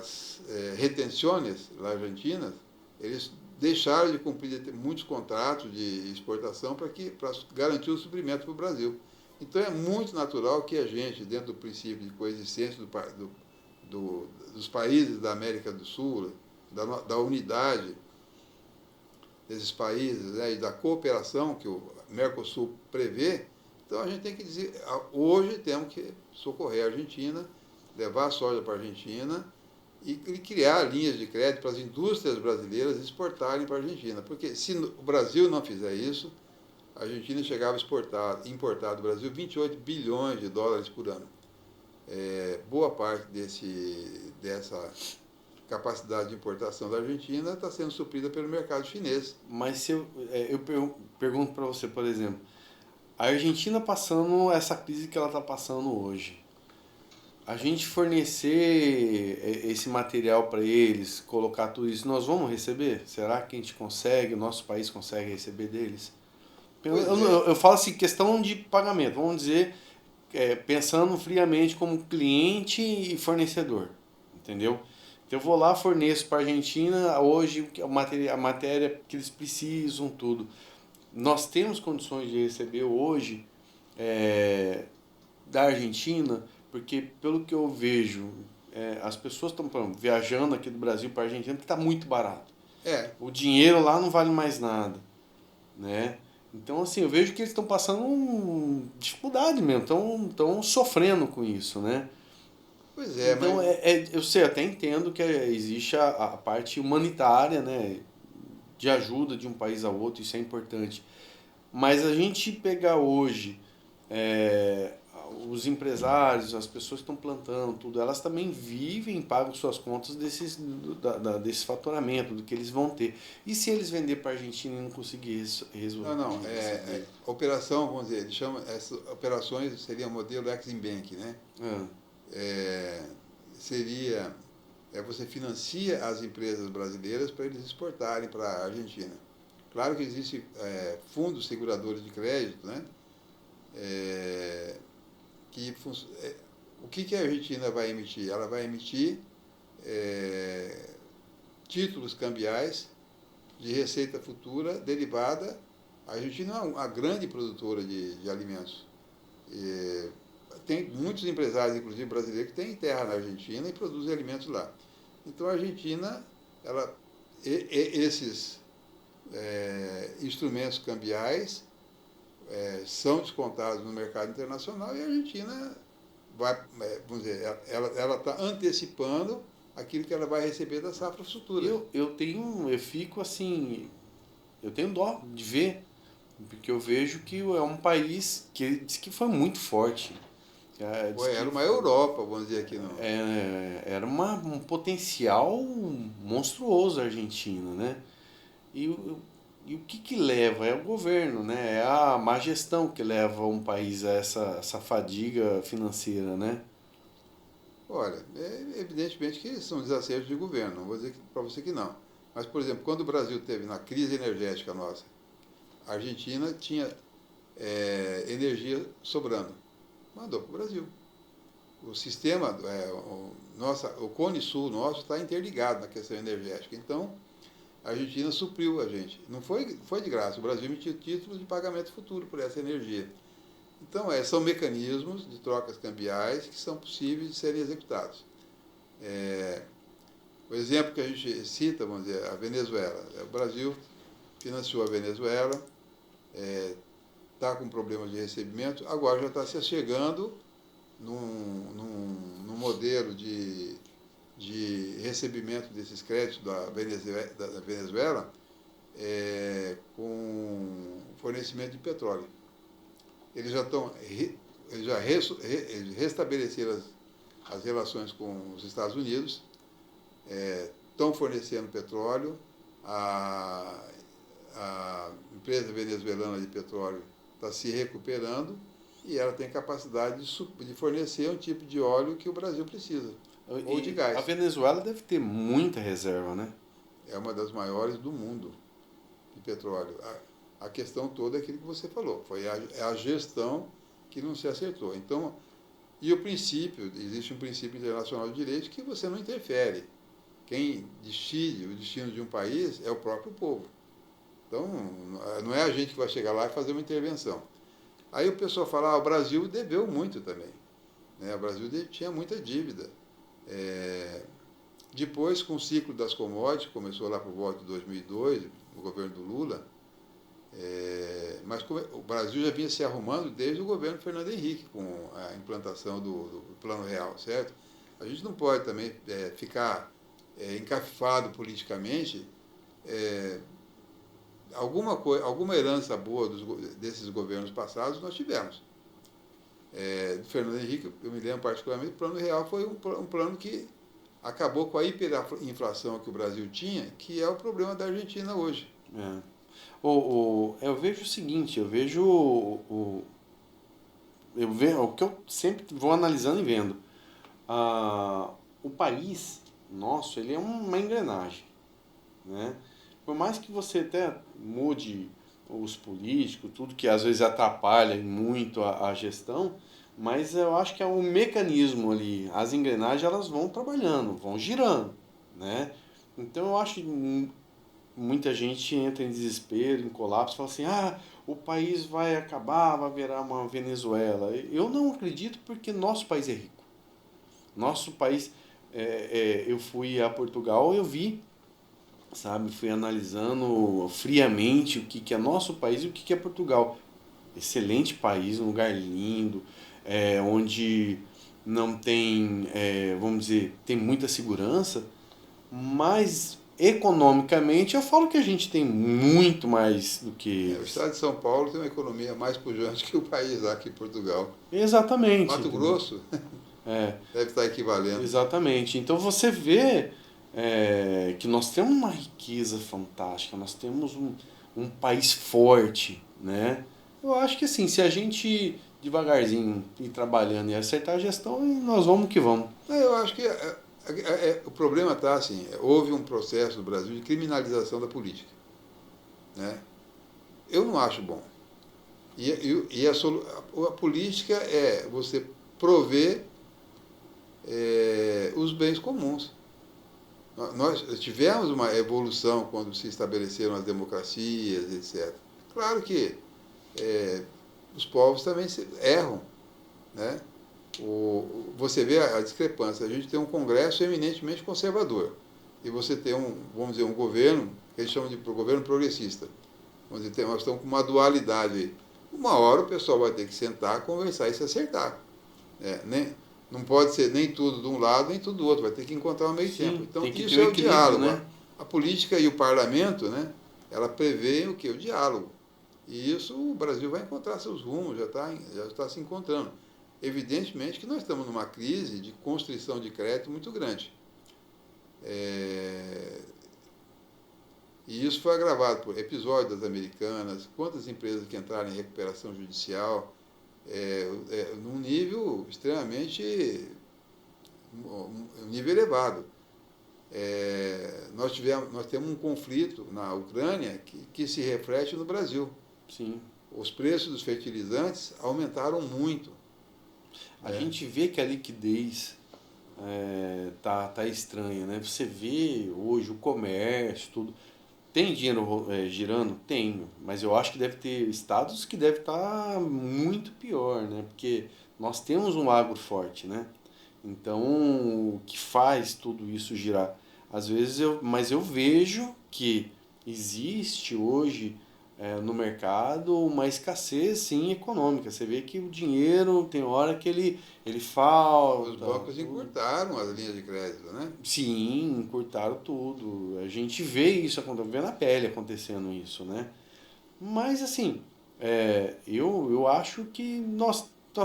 as retenções lá argentinas, eles deixaram de cumprir muitos contratos de exportação para garantir o suprimento para o Brasil. Então é muito natural que a gente, dentro do princípio de coexistência dos países da América do Sul, da unidade desses países, né, e da cooperação que o Mercosul prevê, então a gente tem que dizer, hoje temos que socorrer a Argentina, levar a soja para a Argentina e criar linhas de crédito para as indústrias brasileiras exportarem para a Argentina. Porque se o Brasil não fizer isso, a Argentina chegava a importar do Brasil 28 bilhões de dólares por ano. Boa parte dessa capacidade de importação da Argentina está sendo suprida pelo mercado chinês. Mas se eu pergunto para você, por exemplo, a Argentina passando essa crise que ela está passando hoje, a gente fornecer esse material para eles, colocar tudo isso, nós vamos receber? Será que a gente consegue, o nosso país consegue receber deles? Eu falo assim, questão de pagamento, vamos dizer, pensando friamente como cliente e fornecedor, entendeu? Então eu vou lá, forneço para a Argentina hoje a matéria que eles precisam, tudo. Nós temos condições de receber hoje da Argentina, porque pelo que eu vejo, as pessoas estão viajando aqui do Brasil para a Argentina porque está muito barato. O dinheiro lá não vale mais nada, né? Então, assim, eu vejo que eles estão passando dificuldade mesmo, estão sofrendo com isso, né? Pois é, então, mas... eu sei, até entendo que existe a parte humanitária, né? De ajuda de um país ao outro, isso é importante. Mas a gente pegar hoje os empresários, as pessoas que estão plantando, tudo, elas também vivem, pagam suas contas desse faturamento, do que eles vão ter. E se eles vender para a Argentina e não conseguir resolver? Não. Operação, vamos dizer, essas operações seriam modelo Exim Bank, né? Seria... você financia as empresas brasileiras para eles exportarem para a Argentina. Claro que existem fundos seguradores de crédito, né? O que a Argentina vai emitir? Ela vai emitir títulos cambiais de receita futura derivada. A Argentina é uma grande produtora de alimentos. Tem muitos empresários, inclusive brasileiros, que têm terra na Argentina e produzem alimentos lá. Então a Argentina, esses instrumentos cambiais são descontados no mercado internacional e a Argentina vai, vamos dizer, ela está antecipando aquilo que ela vai receber da safra futura. Eu fico assim, eu tenho dó de ver, porque eu vejo que é um país que diz que foi muito forte. Era uma Europa, vamos dizer aqui, não. Era um potencial monstruoso a Argentina, né? E o que leva? É o governo, né? É a má gestão que leva um país a essa fadiga financeira, né? Olha, evidentemente que são desacertos de governo, não vou dizer para você que não. Mas, por exemplo, quando o Brasil teve na crise energética nossa, a Argentina tinha energia sobrando. Mandou para o Brasil. O sistema, o Cone Sul nosso está interligado na questão energética. Então, a Argentina supriu a gente. Não foi de graça. O Brasil emitiu títulos de pagamento futuro por essa energia. Então, são mecanismos de trocas cambiais que são possíveis de serem executados. O exemplo que a gente cita, vamos dizer, a Venezuela. O Brasil financiou a Venezuela, está com problemas de recebimento, agora já está se chegando num modelo de recebimento desses créditos da Venezuela com fornecimento de petróleo. Eles já restabeleceram as relações com os Estados Unidos, estão fornecendo petróleo, a empresa venezuelana de petróleo está se recuperando e ela tem capacidade de fornecer um tipo de óleo que o Brasil precisa, ou de gás. A Venezuela deve ter muita reserva, né? É uma das maiores do mundo de petróleo. A questão toda é aquilo que você falou, foi a gestão que não se acertou. Então, e o princípio, existe um princípio internacional de direito que você não interfere quem decide o destino de um país é o próprio povo. Então, não é a gente que vai chegar lá e fazer uma intervenção. Aí o pessoal fala, o Brasil deveu muito também. Né? O Brasil tinha muita dívida. Depois, com o ciclo das commodities, começou lá por volta de 2002, no governo do Lula, mas o Brasil já vinha se arrumando desde o governo Fernando Henrique, com a implantação do Plano Real, certo? A gente não pode também ficar encafifado politicamente. Alguma herança boa desses governos passados nós tivemos. Do Fernando Henrique, eu me lembro particularmente, o Plano Real foi um plano que acabou com a hiperinflação que o Brasil tinha, que é o problema da Argentina hoje. Eu vejo o seguinte, eu vejo o que eu sempre vou analisando e vendo. O país nosso, ele é uma engrenagem, né? Por mais que você até mude os políticos, tudo que às vezes atrapalha muito a gestão, mas eu acho que é um mecanismo ali, as engrenagens elas vão trabalhando, vão girando, né? Então eu acho que muita gente entra em desespero, em colapso, fala assim, o país vai acabar, vai virar uma Venezuela. Eu não acredito porque nosso país é rico. Nosso país, eu fui a Portugal, eu vi, sabe, fui analisando friamente o que é nosso país e o que é Portugal. Excelente país, um lugar lindo, onde não tem, vamos dizer, tem muita segurança, mas economicamente eu falo que a gente tem muito mais do que... O estado de São Paulo tem uma economia mais pujante que o país lá aqui em Portugal. Exatamente. Mato Grosso deve estar equivalendo. Exatamente. Então você vê que nós temos uma riqueza fantástica, nós temos um país forte, né? Eu acho que assim, se a gente devagarzinho ir trabalhando e acertar a gestão, nós vamos que vamos. Eu acho que o problema está assim, houve um processo no Brasil de criminalização da política, né? Eu não acho bom. E a política é você prover os bens comuns. Nós tivemos uma evolução quando se estabeleceram as democracias, etc. Claro que os povos também erram, né? Você vê a discrepância. A gente tem um Congresso eminentemente conservador e você tem vamos dizer, um governo que eles chamam de governo progressista. Nós estamos com uma dualidade aí. Uma hora o pessoal vai ter que sentar, conversar e se acertar. Não pode ser nem tudo de um lado, nem tudo do outro. Vai ter que encontrar um meio tempo. Então, isso é o diálogo. Né? A política e o parlamento, né, ela prevê o quê? O diálogo. E isso o Brasil vai encontrar seus rumos, já está se encontrando. Evidentemente que nós estamos numa crise de constrição de crédito muito grande. E isso foi agravado por episódios das americanas, quantas empresas que entraram em recuperação judicial, num nível extremamente, um nível elevado. Nós temos um conflito na Ucrânia que se reflete no Brasil. Sim. Os preços dos fertilizantes aumentaram muito. A gente vê que a liquidez tá estranha, né? Você vê hoje o comércio, tudo. Tem dinheiro girando? Tem, mas eu acho que deve ter estados que deve estar muito pior, né? Porque nós temos um agro forte, né? Então, o que faz tudo isso girar? Às vezes mas eu vejo que existe hoje no mercado uma escassez, sim, econômica. Você vê que o dinheiro tem hora que ele falta. Os bancos encurtaram as linhas de crédito, né? Sim, encurtaram tudo. A gente vê isso acontecendo, vê na pele acontecendo isso, né? Mas, assim, eu acho que nós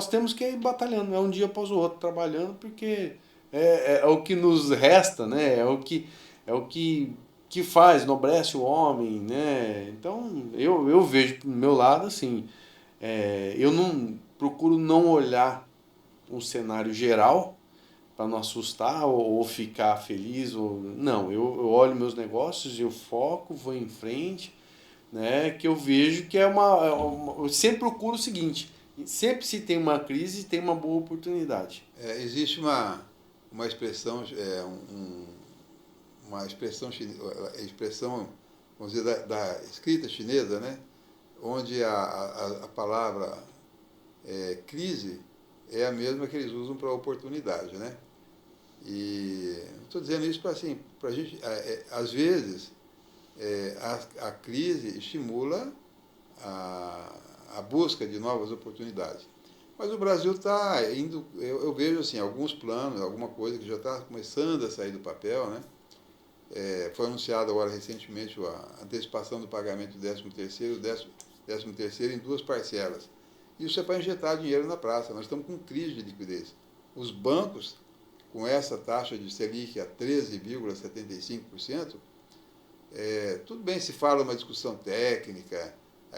temos que ir batalhando, um dia após o outro, trabalhando, porque é o que nos resta, né? É o que faz, enobrece o homem, né? Então, eu vejo do meu lado, assim, eu não procuro não olhar um cenário geral para não assustar ou ficar feliz. Não, eu olho meus negócios, eu foco, vou em frente, né? Que eu vejo que eu sempre procuro o seguinte, sempre se tem uma crise, tem uma boa oportunidade. Existe uma expressão, uma expressão, vamos dizer, da escrita chinesa, né? Onde a palavra crise é a mesma que eles usam para oportunidade, né? E estou dizendo isso para assim, a gente, às vezes, a crise estimula a busca de novas oportunidades. Mas o Brasil está indo, eu vejo assim, alguns planos, alguma coisa que já está começando a sair do papel, né? Foi anunciado agora recentemente a antecipação do pagamento do 13º em 2 parcelas. Isso é para injetar dinheiro na praça. Nós estamos com crise de liquidez. Os bancos, com essa taxa de Selic a 13,75%, tudo bem se fala uma discussão técnica,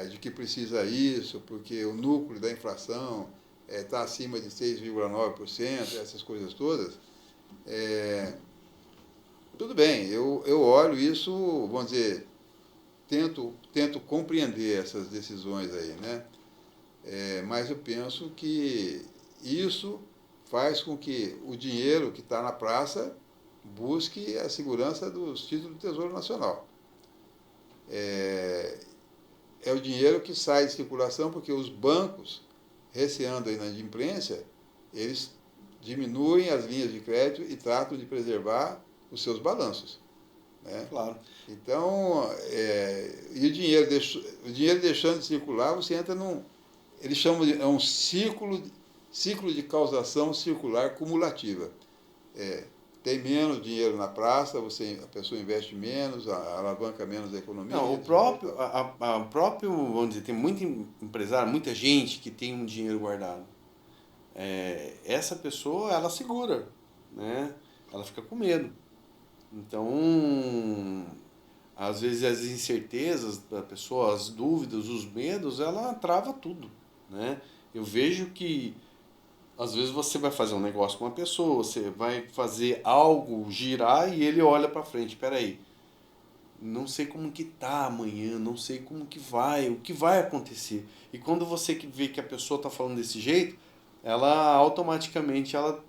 de que precisa isso, porque o núcleo da inflação está acima de 6,9%, essas coisas todas. Tudo bem, eu olho isso, vamos dizer, tento compreender essas decisões aí, né? Mas eu penso que isso faz com que o dinheiro que está na praça busque a segurança dos títulos do Tesouro Nacional. É o dinheiro que sai de circulação porque os bancos, receando aí na inadimplência, eles diminuem as linhas de crédito e tratam de preservar os seus balanços, né? Claro. Então, e o dinheiro deixando de circular, você entra eles chamam de um ciclo de causação circular cumulativa. Tem menos dinheiro na praça, a pessoa investe menos, alavanca menos a economia. Não, a próprio, vamos dizer, tem muito empresário, muita gente que tem um dinheiro guardado. Essa pessoa, ela segura, né? Ela fica com medo. Então, às vezes as incertezas da pessoa, as dúvidas, os medos, ela trava tudo, né? Eu vejo que às vezes você vai fazer um negócio com uma pessoa, você vai fazer algo girar e ele olha para frente, espera aí, não sei como que tá amanhã, não sei como que vai, o que vai acontecer. E quando você vê que a pessoa está falando desse jeito, ela automaticamente ela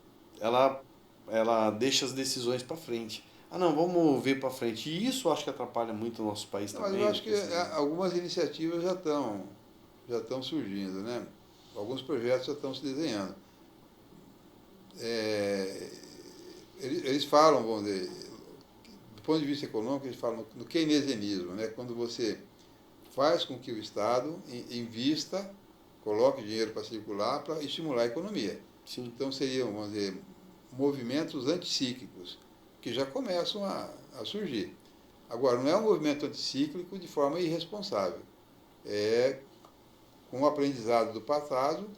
deixa as decisões para frente. Ah, não, vamos ver para frente. E isso eu acho que atrapalha muito o nosso país também. Mas eu acho que algumas iniciativas já estão surgindo, né? Alguns projetos já estão se desenhando. Eles falam, vamos dizer, do ponto de vista econômico, eles falam no keynesianismo, né? Quando você faz com que o Estado invista, coloque dinheiro para circular para estimular a economia. Sim. Então seriam, vamos dizer, movimentos anticíclicos que já começam a surgir. Agora, não é um movimento anticíclico de forma irresponsável. Com o aprendizado do passado,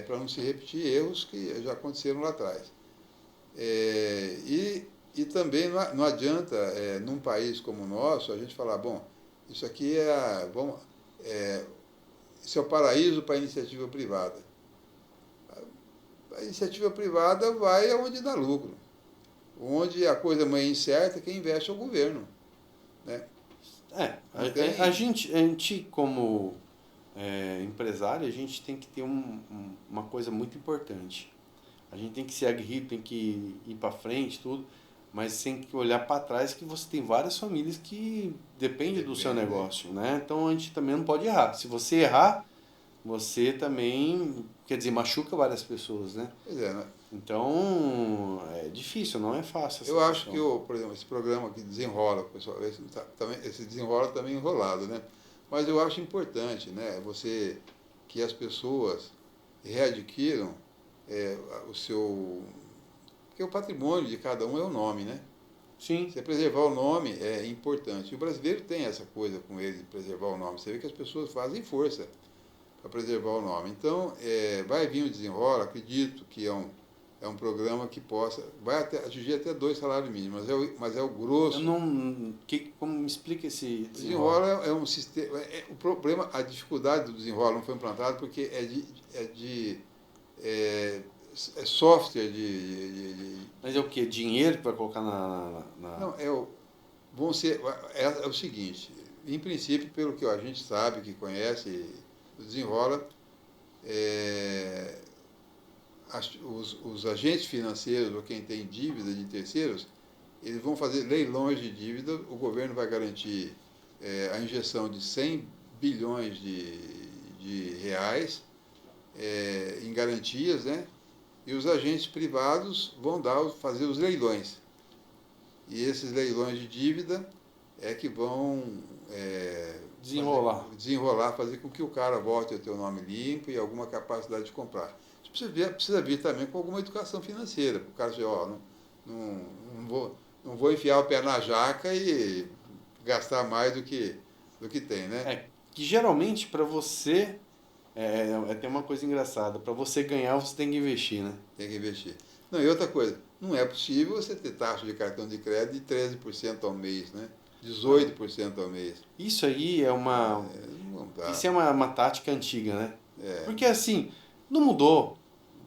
para não se repetir erros que já aconteceram lá atrás. E também não adianta, num país como o nosso, a gente falar, bom, isso aqui isso é o paraíso para a iniciativa privada. A iniciativa privada vai aonde dá lucro. Onde a coisa mais incerta, quem investe é o governo, né? A gente como empresário, a gente tem que ter uma coisa muito importante. A gente tem que ser aguerrido, tem que ir para frente, tudo, mas tem que olhar para trás que você tem várias famílias que dependem do seu negócio, né? Então a gente também não pode errar. Se você errar, você também, quer dizer, machuca várias pessoas, né? Pois é, né? Então, é difícil, não é fácil. Eu acho que, por exemplo, esse programa que desenrola, pessoal, esse desenrola também enrolado, né? Mas eu acho importante, né? Que as pessoas readquiram porque o patrimônio de cada um é o nome, né? Sim. Você preservar o nome é importante. E o brasileiro tem essa coisa com ele de preservar o nome. Você vê que as pessoas fazem força para preservar o nome. Então, vai vir o desenrola, acredito que é um programa que vai atingir até 2 salários mínimos, mas é o grosso. Como me explica esse desenrola? É um sistema. O problema, a dificuldade do desenrola não foi implantado porque é software Mas é o quê? Dinheiro para colocar na... Não, é o seguinte, em princípio, pelo que a gente sabe, que conhece, desenrola, os agentes financeiros ou quem tem dívida de terceiros, eles vão fazer leilões de dívida, o governo vai garantir a injeção de 100 bilhões de reais em garantias, né? E os agentes privados vão fazer os leilões. E esses leilões de dívida é que vão desenrolar, fazer com que o cara volte a ter o nome limpo e alguma capacidade de comprar. Isso precisa vir também com alguma educação financeira. O cara dizer, não vou enfiar o pé na jaca e gastar mais do que tem, né? Que geralmente para você, tem uma coisa engraçada, para você ganhar você tem que investir, né? Tem que investir. Não, e outra coisa, não é possível você ter taxa de cartão de crédito de 13% ao mês, né? 18% ao mês. Isso aí é uma... Isso é uma tática antiga, né? Porque assim, não mudou,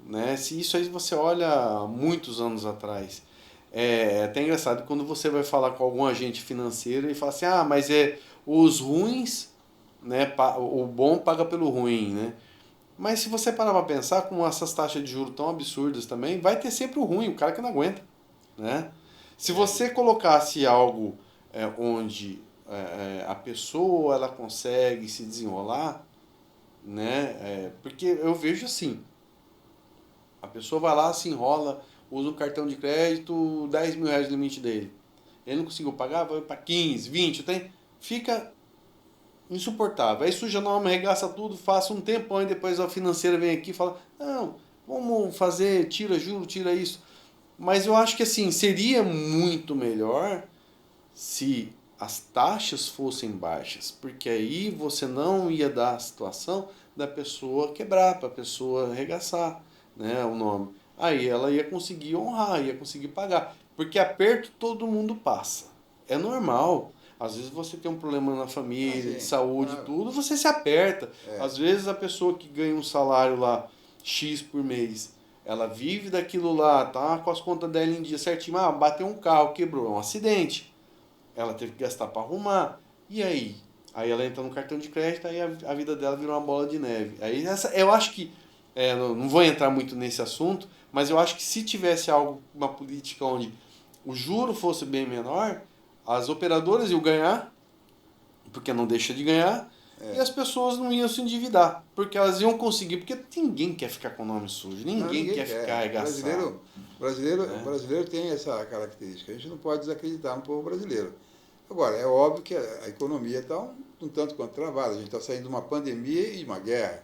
né? Se isso aí você olha muitos anos atrás. É até engraçado quando você vai falar com algum agente financeiro e fala assim, mas os ruins, né? O bom paga pelo ruim, né? Mas se você parar para pensar, com essas taxas de juros tão absurdas também, vai ter sempre o ruim, o cara que não aguenta, né? Se você colocasse algo onde a pessoa ela consegue se desenrolar, né? Porque eu vejo assim, a pessoa vai lá, se enrola, usa um cartão de crédito, 10 mil reais o limite dele. Ele não conseguiu pagar, vai para 15, 20, fica insuportável. Aí suja a norma, arregaça tudo, faça um tempão e depois a financeira vem aqui e fala, não, vamos fazer, tira juro, tira isso. Mas eu acho que assim, seria muito melhor se as taxas fossem baixas, porque aí você não ia dar a situação da pessoa quebrar, para a pessoa arregaçar, né, o nome. Aí ela ia conseguir honrar, ia conseguir pagar. Porque aperto todo mundo passa. É normal. Às vezes você tem um problema na família, de saúde, tudo, você se aperta. Às vezes a pessoa que ganha um salário lá, X por mês, ela vive daquilo lá, tá com as contas dela em dia certinho, bateu um carro, quebrou, é um acidente. Ela teve que gastar para arrumar. E aí? Aí ela entra no cartão de crédito, aí a vida dela virou uma bola de neve. Aí eu acho que, não vou entrar muito nesse assunto, mas eu acho que se tivesse uma política onde o juro fosse bem menor, as operadoras iam ganhar, porque não deixa de ganhar, e as pessoas não iam se endividar, porque elas iam conseguir, porque ninguém quer ficar com o nome sujo, ninguém quer ficar arregaçado. O brasileiro tem essa característica, a gente não pode desacreditar no povo brasileiro. Agora, é óbvio que a economia está um tanto quanto travada, a gente está saindo de uma pandemia e de uma guerra,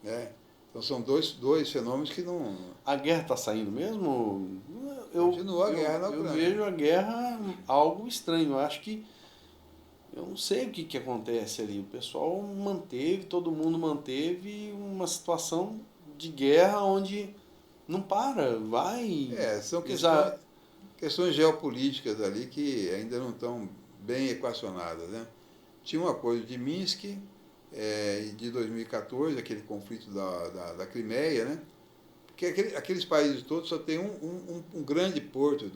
né? Então são dois fenômenos que não... A guerra está saindo mesmo? Continua a guerra na Ucrânia. Eu vejo a guerra algo estranho. Eu acho que... Eu não sei o que acontece ali. O pessoal todo mundo manteve uma situação de guerra onde não para, vai... São questões geopolíticas ali que ainda não estão bem equacionadas, né? Tinha um acordo de Minsk, de 2014, aquele conflito da Crimeia, né? Porque aqueles países todos só tem um grande porto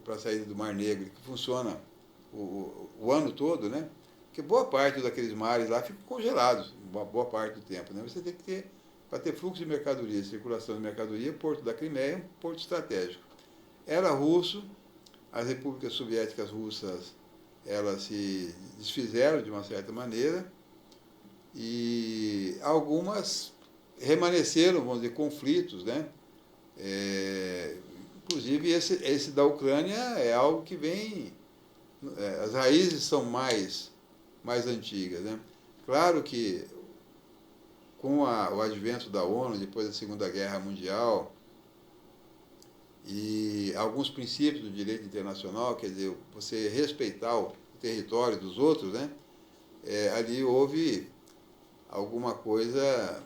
para a saída do Mar Negro, que funciona o ano todo, né? Porque boa parte daqueles mares lá ficam congelados, boa parte do tempo, né? Você tem que ter, para ter fluxo de mercadoria, circulação de mercadoria, o porto da Crimeia é um porto estratégico. Era russo, as repúblicas soviéticas russas, elas se desfizeram de uma certa maneira, e algumas remanesceram, vamos dizer, conflitos, né? Inclusive esse da Ucrânia é algo que vem, as raízes são mais antigas, né? Claro que com o advento da ONU, depois da Segunda Guerra Mundial, e alguns princípios do direito internacional, quer dizer, você respeitar o território dos outros, né? Ali houve alguma coisa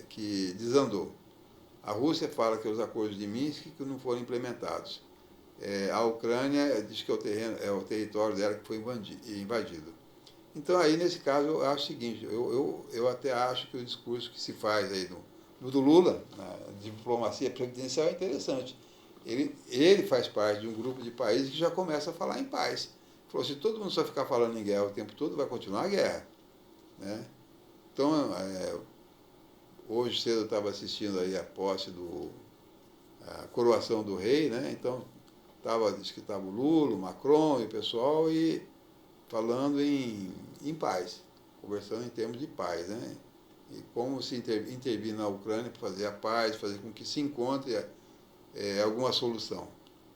que desandou. A Rússia fala que os acordos de Minsk que não foram implementados. A Ucrânia diz que é o território dela que foi invadido. Então, aí, nesse caso, eu acho o seguinte, eu até acho que o discurso que se faz aí do Lula, na diplomacia presidencial, é interessante. Ele faz parte de um grupo de países que já começa a falar em paz. Falou, se todo mundo só ficar falando em guerra o tempo todo, vai continuar a guerra, né? Então, hoje cedo eu estava assistindo aí a posse a coroação do rei, né? Então, Diz que estava o Lula, o Macron e o pessoal, e falando em paz, conversando em termos de paz, né? E como se intervir na Ucrânia para fazer a paz, fazer com que se encontre alguma solução,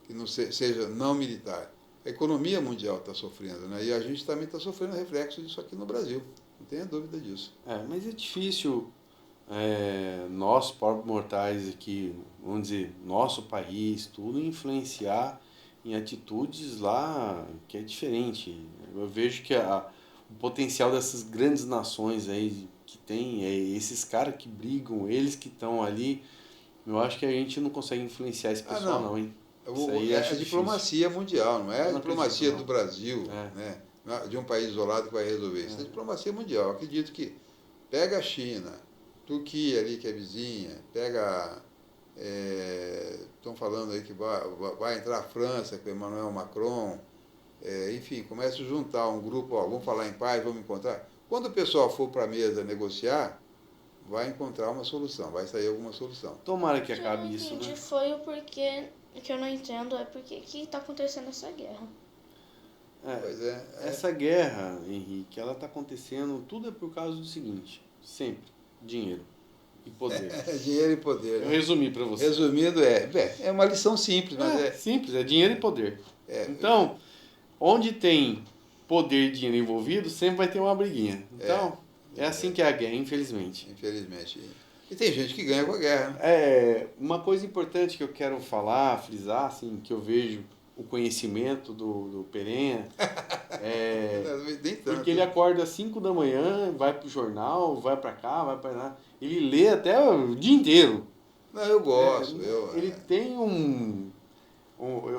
que não seja não militar. A economia mundial está sofrendo, né? E a gente também está sofrendo reflexo disso aqui no Brasil, não tenha dúvida disso. Mas é difícil nós, pobres mortais aqui, vamos dizer, nosso país, tudo, influenciar em atitudes lá que é diferente. Eu vejo que o potencial dessas grandes nações aí que tem, esses caras que brigam, eles que estão ali, eu acho que a gente não consegue influenciar esse pessoal não, hein? É a diplomacia mundial, não é a diplomacia do Brasil, né? De um país isolado que vai resolver isso. É a diplomacia mundial. Eu acredito que pega a China, Turquia ali que é vizinha, pega... estão falando aí que vai entrar a França com Emmanuel Macron, enfim, começa a juntar um grupo, vamos falar em paz, vamos encontrar. Quando o pessoal for para a mesa negociar, vai encontrar uma solução, vai sair alguma solução. Tomara que acabe isso, né? Foi o porquê que eu não entendo, é porque que está acontecendo essa guerra. Pois Essa guerra, Henrique, ela está acontecendo, tudo é por causa do seguinte, sempre, dinheiro e poder. Dinheiro e poder. Eu resumi para você. Resumindo, é uma lição simples, mas simples, é dinheiro e poder. Então, onde tem poder e dinheiro envolvido, sempre vai ter uma briguinha. Então, é assim que é a guerra, infelizmente. Infelizmente. E tem gente que ganha com a guerra. Né? Uma coisa importante que eu quero falar, frisar, assim, que eu vejo o conhecimento do Perenha, porque ele acorda às 5 da manhã, vai pro jornal, vai para cá, vai para lá, ele lê até o dia inteiro. Não, eu gosto. Ele tem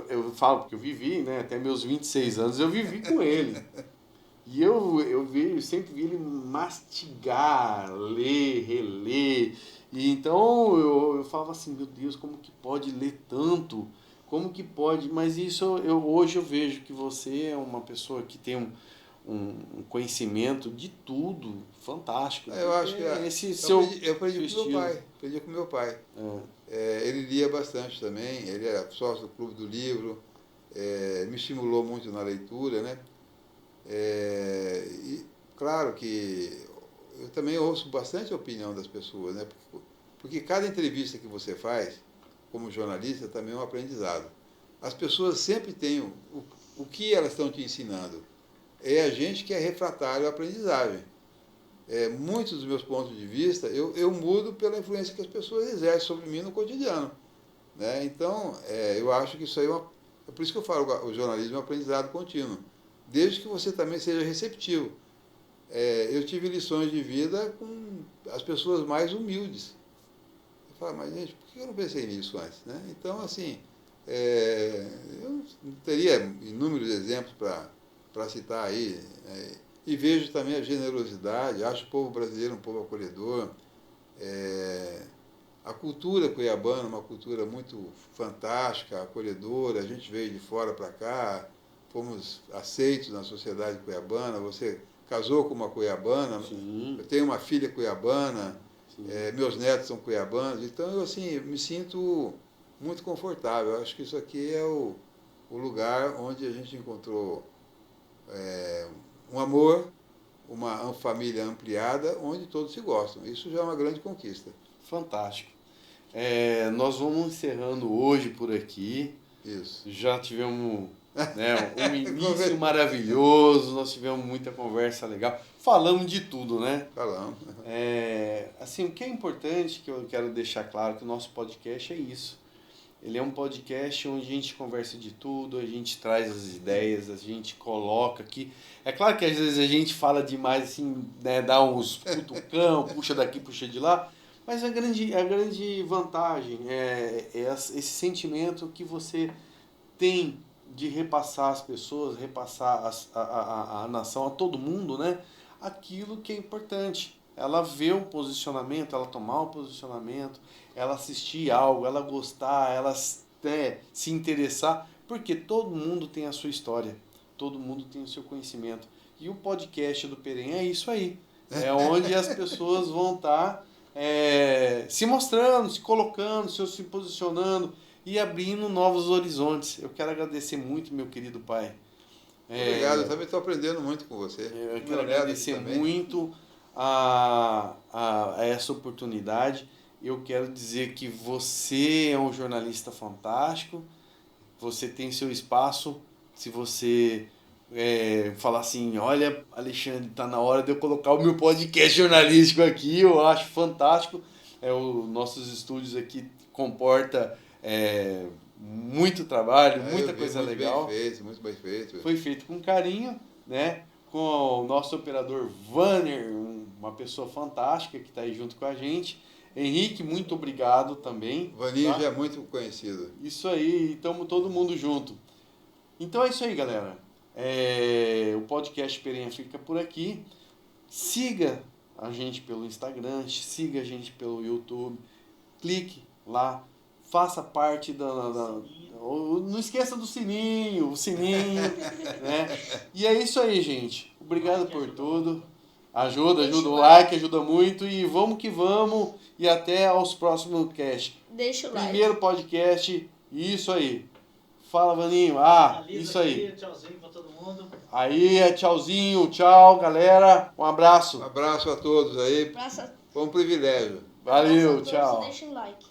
eu falo porque eu vivi, né, até meus 26 anos eu vivi com ele. E eu sempre vi ele mastigar, ler, reler. E então eu falava assim, meu Deus, como que pode ler tanto? Como que pode? Mas isso hoje eu vejo que você é uma pessoa que tem um conhecimento de tudo fantástico. Eu acho que eu aprendi com meu pai. Ele lia bastante também, ele era sócio do Clube do Livro, me estimulou muito na leitura, né? E claro que eu também ouço bastante a opinião das pessoas, né? Porque cada entrevista que você faz, como jornalista, também é um aprendizado. As pessoas sempre têm o que elas estão te ensinando. É a gente que é refratário à aprendizagem. Muitos dos meus pontos de vista, eu mudo pela influência que as pessoas exercem sobre mim no cotidiano. Né? Então, eu acho que isso aí é por isso que eu falo, o jornalismo é um aprendizado contínuo. Desde que você também seja receptivo. Eu tive lições de vida com as pessoas mais humildes. Eu falo, mas gente, por que eu não pensei nisso antes? Né? Então, assim, eu teria inúmeros exemplos para citar aí. E vejo também a generosidade, acho o povo brasileiro um povo acolhedor. A cultura cuiabana, uma cultura muito fantástica, acolhedora, a gente veio de fora para cá, fomos aceitos na sociedade cuiabana, você casou com uma cuiabana, Sim. Eu tenho uma filha cuiabana, meus netos são cuiabanos, então eu assim, me sinto muito confortável. Eu acho que isso aqui é o lugar onde a gente encontrou um amor, uma família ampliada, onde todos se gostam. Isso já é uma grande conquista. Fantástico. Nós vamos encerrando hoje por aqui. Isso. Já tivemos um início maravilhoso, nós tivemos muita conversa legal. Falamos de tudo, né? Falamos. Assim, o que é importante, que eu quero deixar claro, que o nosso podcast é isso. Ele é um podcast onde a gente conversa de tudo, a gente traz as ideias, a gente coloca aqui. É claro que às vezes a gente fala demais, assim, né, dá uns cutucão, puxa daqui, puxa de lá, mas a grande vantagem é esse sentimento que você tem de repassar às pessoas, repassar a nação, a todo mundo, né, aquilo que é importante. Ela vê um posicionamento, ela tomar um posicionamento, ela assistir algo, ela gostar, ela se interessar, porque todo mundo tem a sua história, todo mundo tem o seu conhecimento. E o podcast do Perenha é isso aí. É onde as pessoas vão estar se mostrando, se colocando, se posicionando. e abrindo novos horizontes. Eu quero agradecer muito, meu querido pai. Obrigado, eu também estou aprendendo muito com você. Eu quero agradecer muito a essa oportunidade. Eu quero dizer que você é um jornalista fantástico, você tem seu espaço. Se você falar assim, olha, Alexandre, está na hora de eu colocar o meu podcast jornalístico aqui, eu acho fantástico. Os nossos estúdios aqui comporta muito trabalho, muita coisa muito legal. Bem feito, muito bem feito. Foi feito com carinho, né? Com o nosso operador Vanner, uma pessoa fantástica que está aí junto com a gente. Henrique, muito obrigado também. Vaninho tá? já é muito conhecido. Isso aí, estamos todo mundo junto. Então é isso aí, galera. O podcast Perenha fica por aqui. Siga a gente pelo Instagram, siga a gente pelo YouTube. Clique lá, faça parte não esqueça do sininho, né? E é isso aí, gente. Obrigado por tudo. Ajuda, o like ajuda muito e vamos que vamos e até aos próximos cast. Deixa o like. Primeiro podcast, isso aí. Fala, Vaninho. Isso aí. Tchauzinho pra todo mundo. Aí, tchauzinho, tchau, galera. Um abraço. Um abraço a todos aí. Foi um privilégio. Valeu, Abraço a todos, tchau. deixa o like.